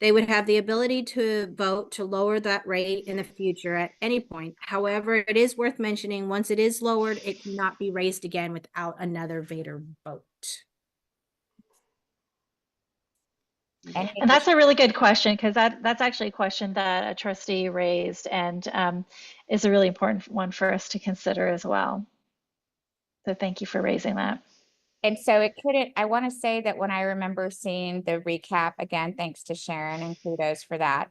They would have the ability to vote to lower that rate in the future at any point. However, it is worth mentioning, once it is lowered, it cannot be raised again without another VATRE vote. Any And that's a really good question because that's actually a question that a trustee raised and is a really important one for us to consider as well. So thank you for raising that. And so it couldn't, I want to say that when I remember seeing the recap, again, thanks to Sharon and kudos for that.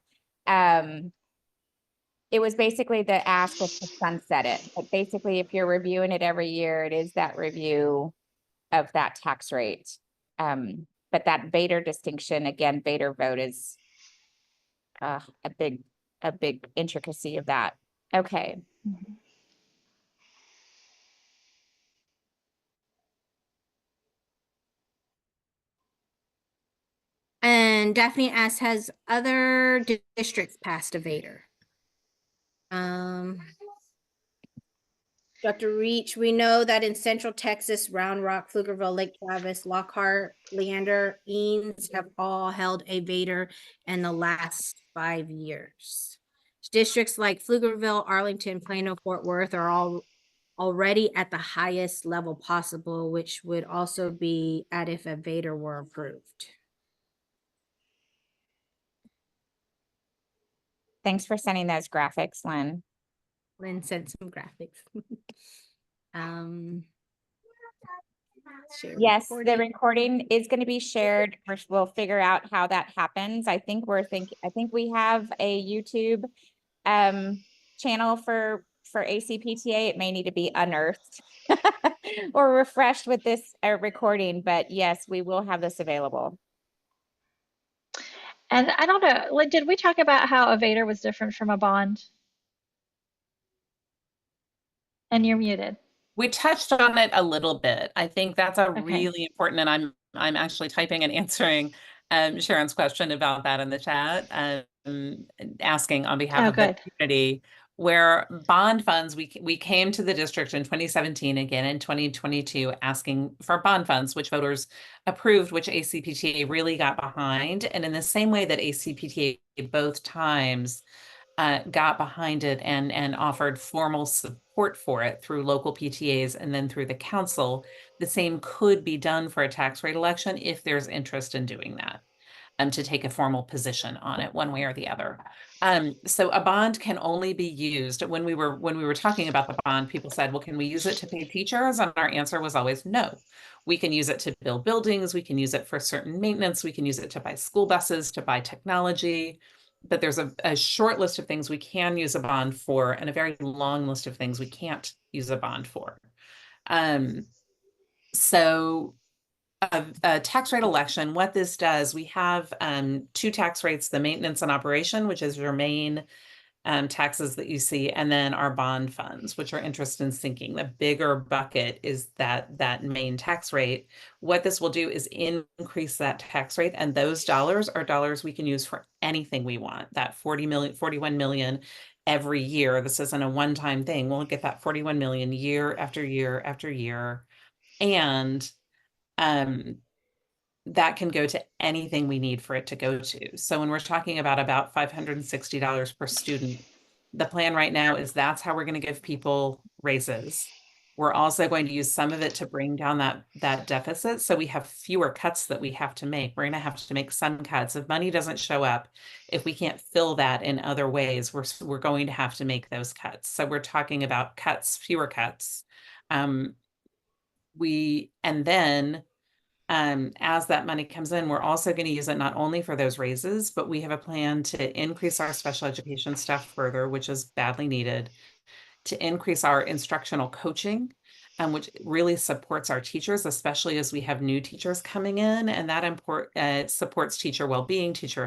It was basically the ask was to sunset it, but basically if you're reviewing it every year, it is that review of that tax rate. But that VATRE distinction, again, VATRE vote is a big intricacy of that. Okay. And Daphne asks, has other districts passed a VATRE? Dr. Reach, we know that in Central Texas, Round Rock, Pflugerville, Lake Travis, Lockhart, Leander, Eanes have all held a VATRE in the last 5 years. Districts like Pflugerville, Arlington, Plano, Fort Worth are all already at the highest level possible, which would also be at if a VATRE were approved. Thanks for sending those graphics, Lynn. Lynn sent some graphics. Yes, the recording is going to be shared. We'll figure out how that happens. I think we have a YouTube channel for ACPTA. It may need to be unearthed or refreshed with this recording, but yes, we will have this available. And I don't know, did we talk about how a VATRE was different from a bond? And you're muted. We touched on it a little bit. I think that's a Okay. really important, and I'm actually typing and answering Sharon's question about that in the chat, asking on behalf of the community, where bond funds, we came to the district in 2017, again in 2022, asking for bond funds, which voters approved, which ACPTA really got behind. And in the same way that ACPTA both times got behind it and offered formal support for it through local PTAs and then through the council, the same could be done for a tax rate election if there's interest in doing that, to take a formal position on it one way or the other. So a bond can only be used when we were talking about the bond, people said, well, can we use it to pay teachers? And our answer was always no. We can use it to build buildings. We can use it for certain maintenance. We can use it to buy school buses, to buy technology. But there's a short list of things we can use a bond for and a very long list of things we can't use a bond for. So a tax rate election, what this does, we have two tax rates, the maintenance and operation, which is your main taxes that you see, and then our bond funds, which are interest and sinking. The bigger bucket is that main tax rate. What this will do is increase that tax rate, and those dollars are dollars we can use for anything we want. That 41 million every year. This isn't a one-time thing. We'll get that 41 million year after year after year. And that can go to anything we need for it to go to. So when we're talking about $560 per student, the plan right now is that's how we're going to give people raises. We're also going to use some of it to bring down that deficit. So we have fewer cuts that we have to make. We're going to have to make some cuts. If money doesn't show up, if we can't fill that in other ways, we're going to have to make those cuts. So we're talking about cuts, fewer cuts. And then as that money comes in, we're also going to use it not only for those raises, but we have a plan to increase our special education staff further, which is badly needed, to increase our instructional coaching, which really supports our teachers, especially as we have new teachers coming in, and that supports teacher well-being, teacher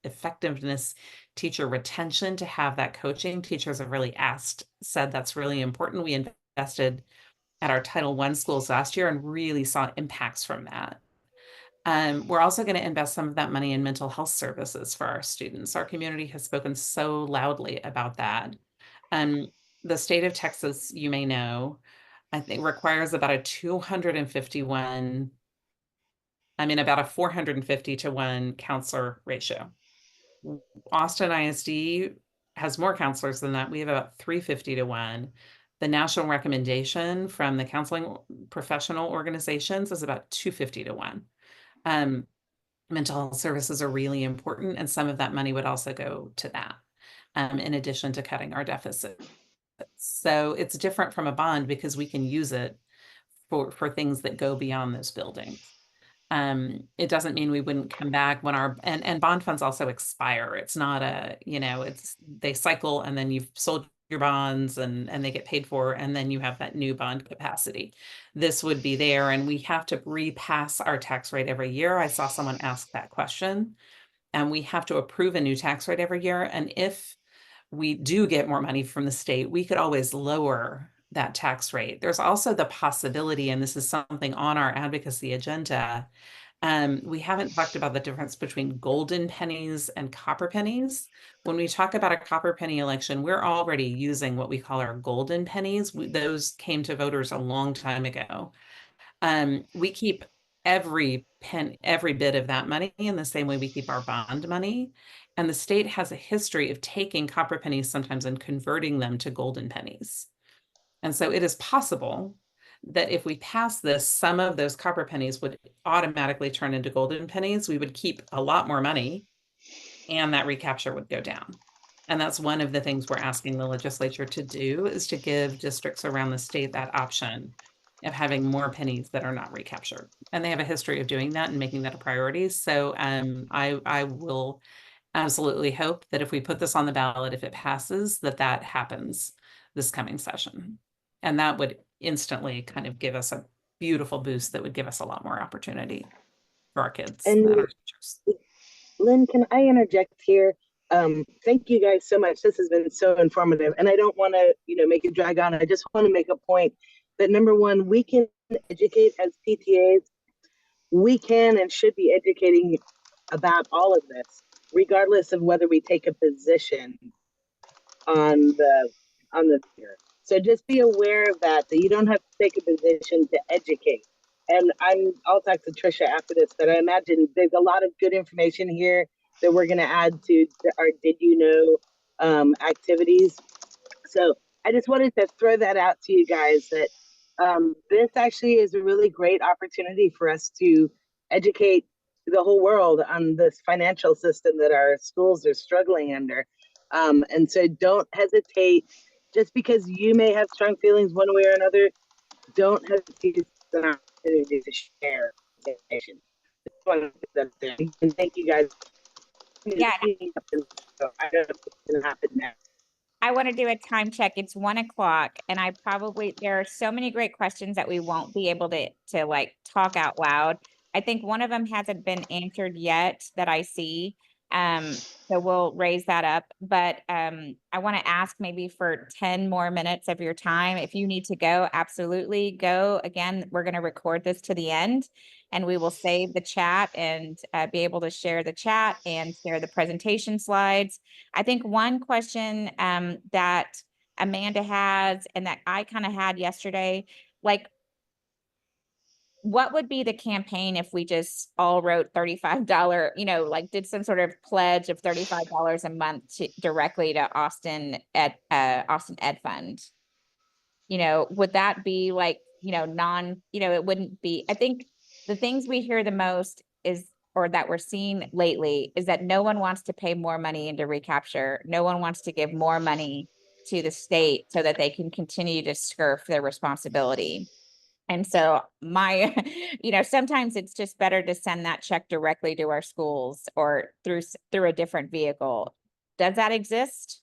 effectiveness, teacher retention, to have that coaching. Teachers have really said that's really important. We invested at our Title I schools last year and really saw impacts from that. We're also going to invest some of that money in mental health services for our students. Our community has spoken so loudly about that. The state of Texas, you may know, I think requires about a 450 to 1 counselor ratio. Austin ISD has more counselors than that. We have about 350 to 1. The national recommendation from the counseling professional organizations is about 250 to 1. Mental health services are really important, and some of that money would also go to that, in addition to cutting our deficit. So it's different from a bond because we can use it for things that go beyond those buildings. It doesn't mean we wouldn't come back when and bond funds also expire. It's not they cycle and then you've sold your bonds and they get paid for, and then you have that new bond capacity. This would be there, and we have to repass our tax rate every year. I saw someone ask that question, and we have to approve a new tax rate every year. And if we do get more money from the state, we could always lower that tax rate. There's also the possibility, and this is something on our advocacy agenda, we haven't talked about the difference between golden pennies and copper pennies. When we talk about a copper penny election, we're already using what we call our golden pennies. Those came to voters a long time ago. We keep every bit of that money in the same way we keep our bond money. And the state has a history of taking copper pennies sometimes and converting them to golden pennies. And so it is possible that if we pass this, some of those copper pennies would automatically turn into golden pennies. We would keep a lot more money, and that recapture would go down. And that's one of the things we're asking the legislature to do, is to give districts around the state that option of having more pennies that are not recaptured. And they have a history of doing that and making that a priority. So I will absolutely hope that if we put this on the ballot, if it passes, that happens this coming session. And that would instantly kind of give us a beautiful boost that would give us a lot more opportunity for our kids and our teachers. Lynn, can I interject here? Thank you guys so much. This has been so informative, and I don't want to, make it drag on. I just want to make a point that, number one, we can educate as PTAs. We can and should be educating about all of this, regardless of whether we take a position on the tier. So just be aware of that you don't have to take a position to educate. And I'll talk to Trisha after this, but I imagine there's a lot of good information here that we're going to add to our Did You Know activities. So I just wanted to throw that out to you guys, that this actually is a really great opportunity for us to educate the whole world on this financial system that our schools are struggling under. And so don't hesitate. Just because you may have strong feelings one way or another, don't hesitate. It's an opportunity to share information. And thank you guys. Yeah. So I don't know what's going to happen now. I want to do a time check. It's 1 o'clock, and there are so many great questions that we won't be able to like talk out loud. I think one of them hasn't been answered yet that I see. So we'll raise that up, but I want to ask maybe for 10 more minutes of your time. If you need to go, absolutely go. Again, we're going to record this to the end, and we will save the chat and be able to share the chat and share the presentation slides. I think one question that Amanda has, and that I kind of had yesterday, like, what would be the campaign if we just all wrote $35, like did some sort of pledge of $35 a month directly to Austin Ed Fund? Would that be like, it wouldn't be, I think the things we hear the most or that we're seeing lately is that no one wants to pay more money into recapture. No one wants to give more money to the state so that they can continue to skirt their responsibility. And so sometimes it's just better to send that check directly to our schools or through a different vehicle. Does that exist?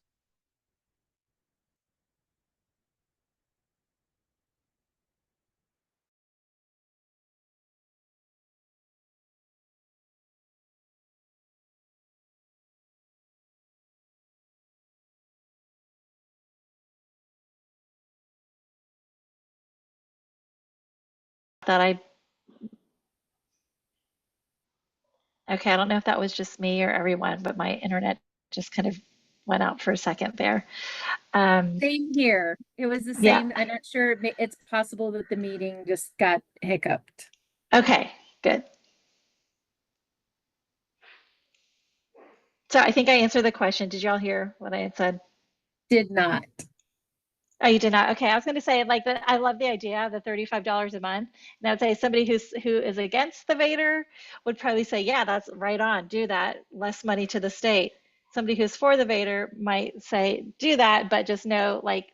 that okay, I don't know if that was just me or everyone, but my internet just kind of went out for a second there. Same here. It was the Yeah. same. I'm not sure. It's possible that the meeting just got hiccuped. Okay, good. So I think I answered the question. Did y'all hear what I had said? Did not. Oh, you did not. Okay, I was going to say like that. I love the idea of the $35 a month. And I'd say somebody who is against the VATRE would probably say, yeah, that's right on. Do that. Less money to the state. Somebody who's for the VATRE might say, do that, but just know like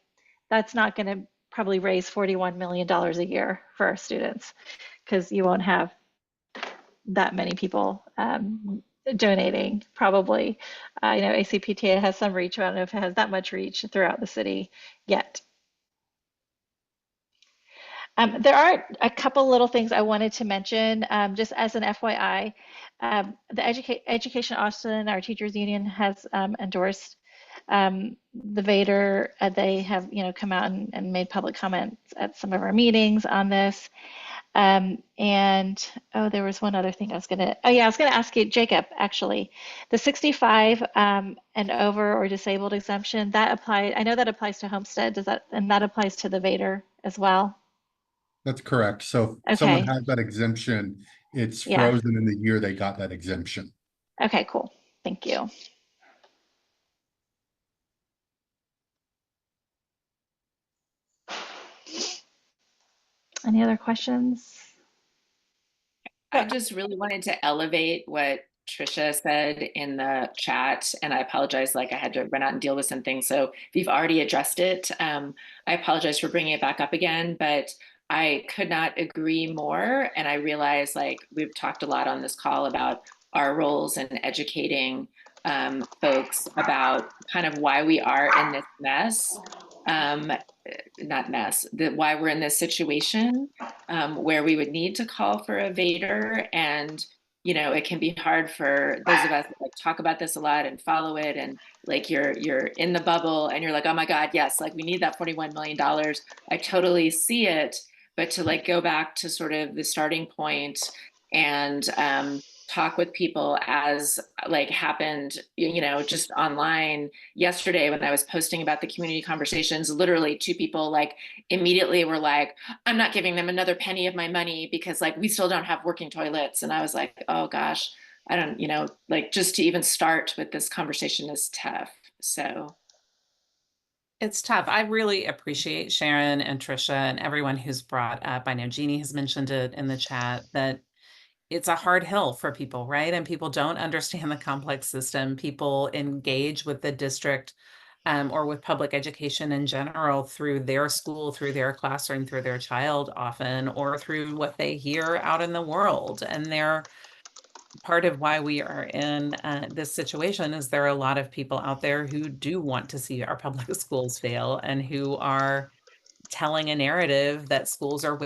that's not going to probably raise $41 million a year for our students because you won't have that many people donating probably. ACPTA has some reach. I don't know if it has that much reach throughout the city yet. There are a couple little things I wanted to mention just as an FYI. The Education Austin, our teachers union, has endorsed the VATRE. They have come out and made public comments at some of our meetings on this. And oh, there was one other thing I was gonna ask you, Jacob, actually, the 65 and over or disabled exemption that applies. I know that applies to homestead. And that applies to the VATRE as well? That's correct. So if someone Okay. has that exemption, it's Yeah. frozen in the year they got that exemption. Okay, cool. Thank you. Any other questions? I just really wanted to elevate what Trisha said in the chat, and I apologize, like I had to run out and deal with some things. So if you've already addressed it, I apologize for bringing it back up again, but I could not agree more. And I realize like we've talked a lot on this call about our roles in educating folks about kind of why we are in this mess. Not mess, why we're in this situation where we would need to call for a VATRE. And, it can be hard for those of us that like talk about this a lot and follow it. And like you're in the bubble and you're like, oh my God, yes, like we need that $41 million. I totally see it. But to like go back to sort of the starting point and talk with people as like happened, just online yesterday when I was posting about the community conversations, literally two people like immediately were like, I'm not giving them another penny of my money because like we still don't have working toilets. And I was like, oh gosh, I don't, like just to even start with this conversation is tough. So. It's tough. I really appreciate Sharon and Trisha and everyone who's brought up. I know Jeannie has mentioned it in the chat that it's a hard hill for people, right? And people don't understand the complex system. People engage with the district or with public education in general through their school, through their classroom, through their child often, or through what they hear out in the world. And they're part of why we are in this situation is there are a lot of people out there who do want to see our public schools fail and who are telling a narrative that schools are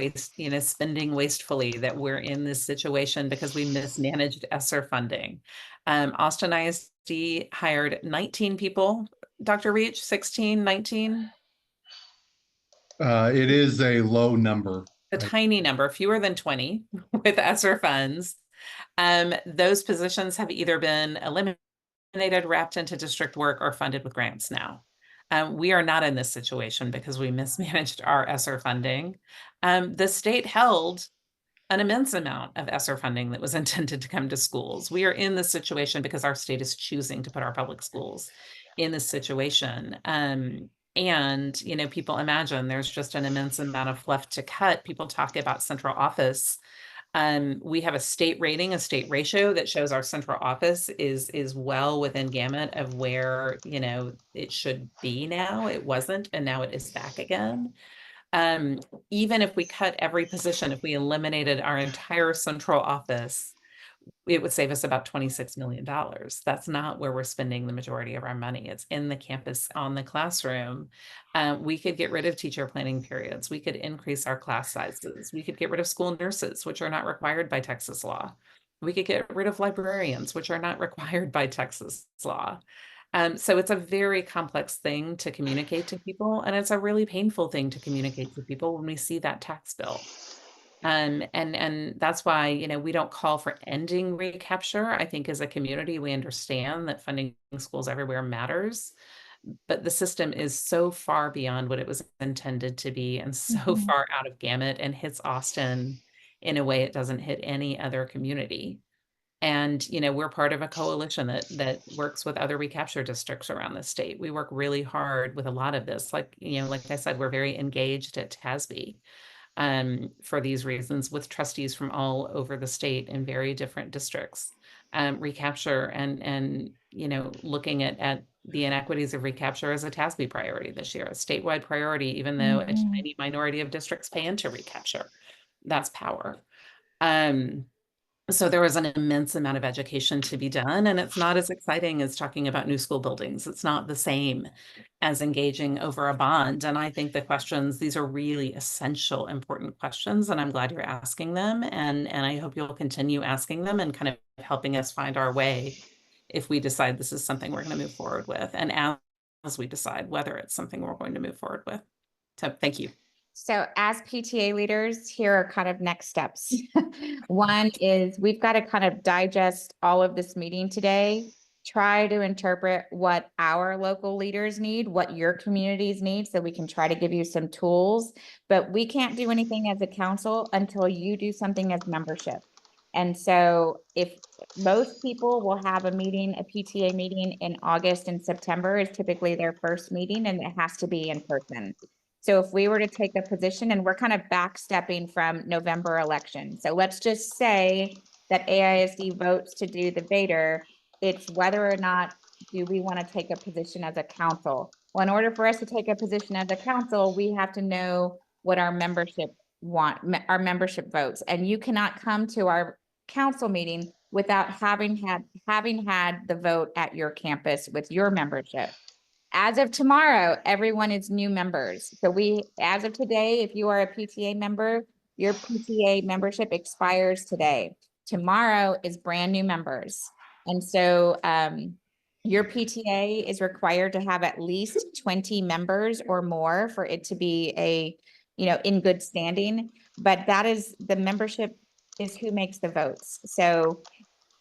spending wastefully, that we're in this situation because we mismanaged ESSER funding. Austin ISD hired 19 people, Dr. Reach, 16, 19? It is a low number. A tiny number, fewer than 20 with ESSER funds. Those positions have either been eliminated, wrapped into district work, or funded with grants now. We are not in this situation because we mismanaged our ESSER funding. The state held an immense amount of ESSER funding that was intended to come to schools. We are in this situation because our state is choosing to put our public schools in this situation. And, you know, people imagine there's just an immense amount of fluff to cut. People talk about central office. We have a state rating, a state ratio that shows our central office is well within gamut of where, you know, it should be now. It wasn't, and now it is back again. Even if we cut every position, if we eliminated our entire central office, it would save us about $26 million. That's not where we're spending the majority of our money. It's in the campus, on the classroom. We could get rid of teacher planning periods. We could increase our class sizes. We could get rid of school nurses, which are not required by Texas law. We could get rid of librarians, which are not required by Texas law. So it's a very complex thing to communicate to people, and it's a really painful thing to communicate to people when we see that tax bill. And that's why, you know, we don't call for ending recapture. I think as a community, we understand that funding schools everywhere matters, but the system is so far beyond what it was intended to be and so far out of gamut and hits Austin in a way it doesn't hit any other community. And, you know, we're part of a coalition that works with other recapture districts around the state. We work really hard with a lot of this. Like, you know, like I said, we're very engaged at TASB for these reasons with trustees from all over the state in very different districts. Recapture and, you know, looking at the inequities of recapture as a TASB priority this year, a statewide priority, even though a tiny minority of districts pay into recapture. That's power. So there was an immense amount of education to be done, and it's not as exciting as talking about new school buildings. It's not the same as engaging over a bond. And I think the questions, these are really essential, important questions, and I'm glad you're asking them. And I hope you'll continue asking them and kind of helping us find our way if we decide this is something we're going to move forward with, and as we decide whether it's something we're going to move forward with. So thank you. So as PTA leaders, here are kind of next steps. One is we've got to kind of digest all of this meeting today, try to interpret what our local leaders need, what your communities need, so we can try to give you some tools. But we can't do anything as a council until you do something as membership. And so if most people will have a meeting, a PTA meeting in August and September is typically their first meeting, and it has to be in person. So if we were to take a position, and we're kind of backstepping from November election. So let's just say that AISD votes to do the VATRE, it's whether or not do we want to take a position as a council. Well, in order for us to take a position as a council, we have to know what our membership our membership votes. And you cannot come to our council meeting without having had the vote at your campus with your membership. As of tomorrow, everyone is new members. So as of today, if you are a PTA member, your PTA membership expires today. Tomorrow is brand new members. And so your PTA is required to have at least 20 members or more for it to be in good standing. But that is, the membership is who makes the votes. So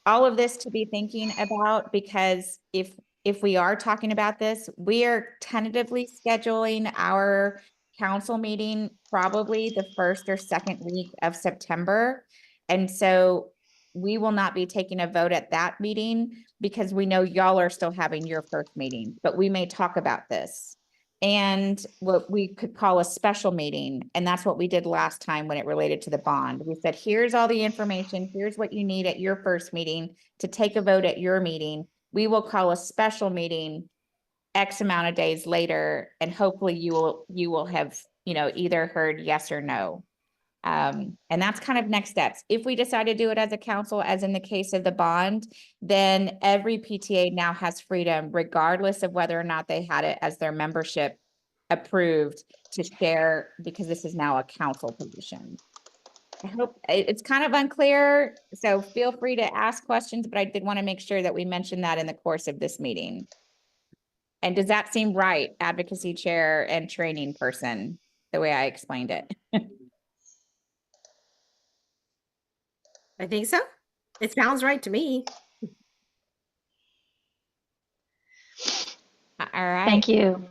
all of this to be thinking about, because if we are talking about this, we are tentatively scheduling our council meeting probably the first or second week of September. And so we will not be taking a vote at that meeting because we know y'all are still having your first meeting, but we may talk about this. And what we could call a special meeting. And that's what we did last time when it related to the bond. We said, here's all the information. Here's what you need at your first meeting to take a vote at your meeting. We will call a special meeting X amount of days later, and hopefully you will have, either heard yes or no. And that's kind of next steps. If we decide to do it as a council, as in the case of the bond, then every PTA now has freedom, regardless of whether or not they had it as their membership approved, to share, because this is now a council position. I hope it's kind of unclear, so feel free to ask questions, but I did want to make sure that we mentioned that in the course of this meeting. And does that seem right, advocacy chair and training person, the way I explained it? I think so. It sounds right to me. All right. Thank you.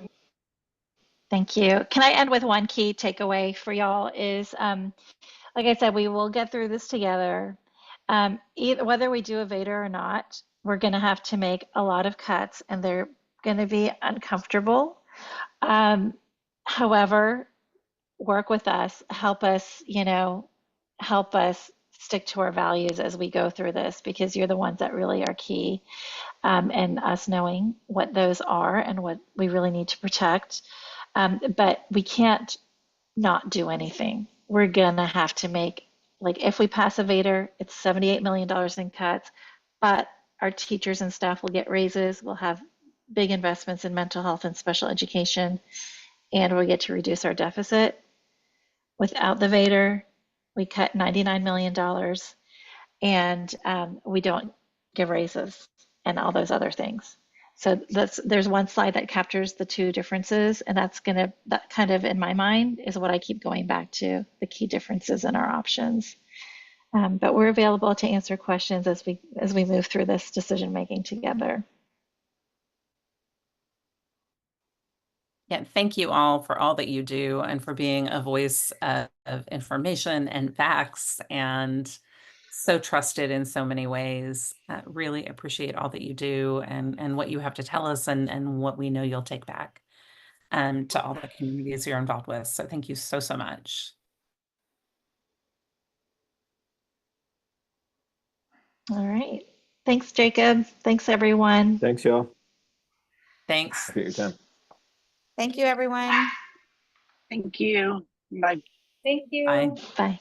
Thank you. Can I end with one key takeaway for y'all is like I said, we will get through this together. Either whether we do a VATRE or not, we're going to have to make a lot of cuts, and they're going to be uncomfortable. However, work with us, help us, help us stick to our values as we go through this, because you're the ones that really are key, and us knowing what those are and what we really need to protect. But we can't not do anything. We're gonna have to make, like, if we pass a VATRE, it's $78 million in cuts, but our teachers and staff will get raises, we'll have big investments in mental health and special education, and we'll get to reduce our deficit. Without the VATRE, we cut $99 million, and we don't give raises and all those other things. So there's one slide that captures the two differences, and that kind of, in my mind, is what I keep going back to, the key differences in our options. But we're available to answer questions as we move through this decision making together. Yeah, thank you all for all that you do and for being a voice of information and facts, and so trusted in so many ways. Really appreciate all that you do and what you have to tell us, and what we know you'll take back to all the communities you're involved with. So thank you so, so much. All right. Thanks, Jacob. Thanks, everyone. Thanks, y'all. Thanks. Appreciate your time. Thank you, everyone. Thank you. Bye. Thank you. Bye. Bye.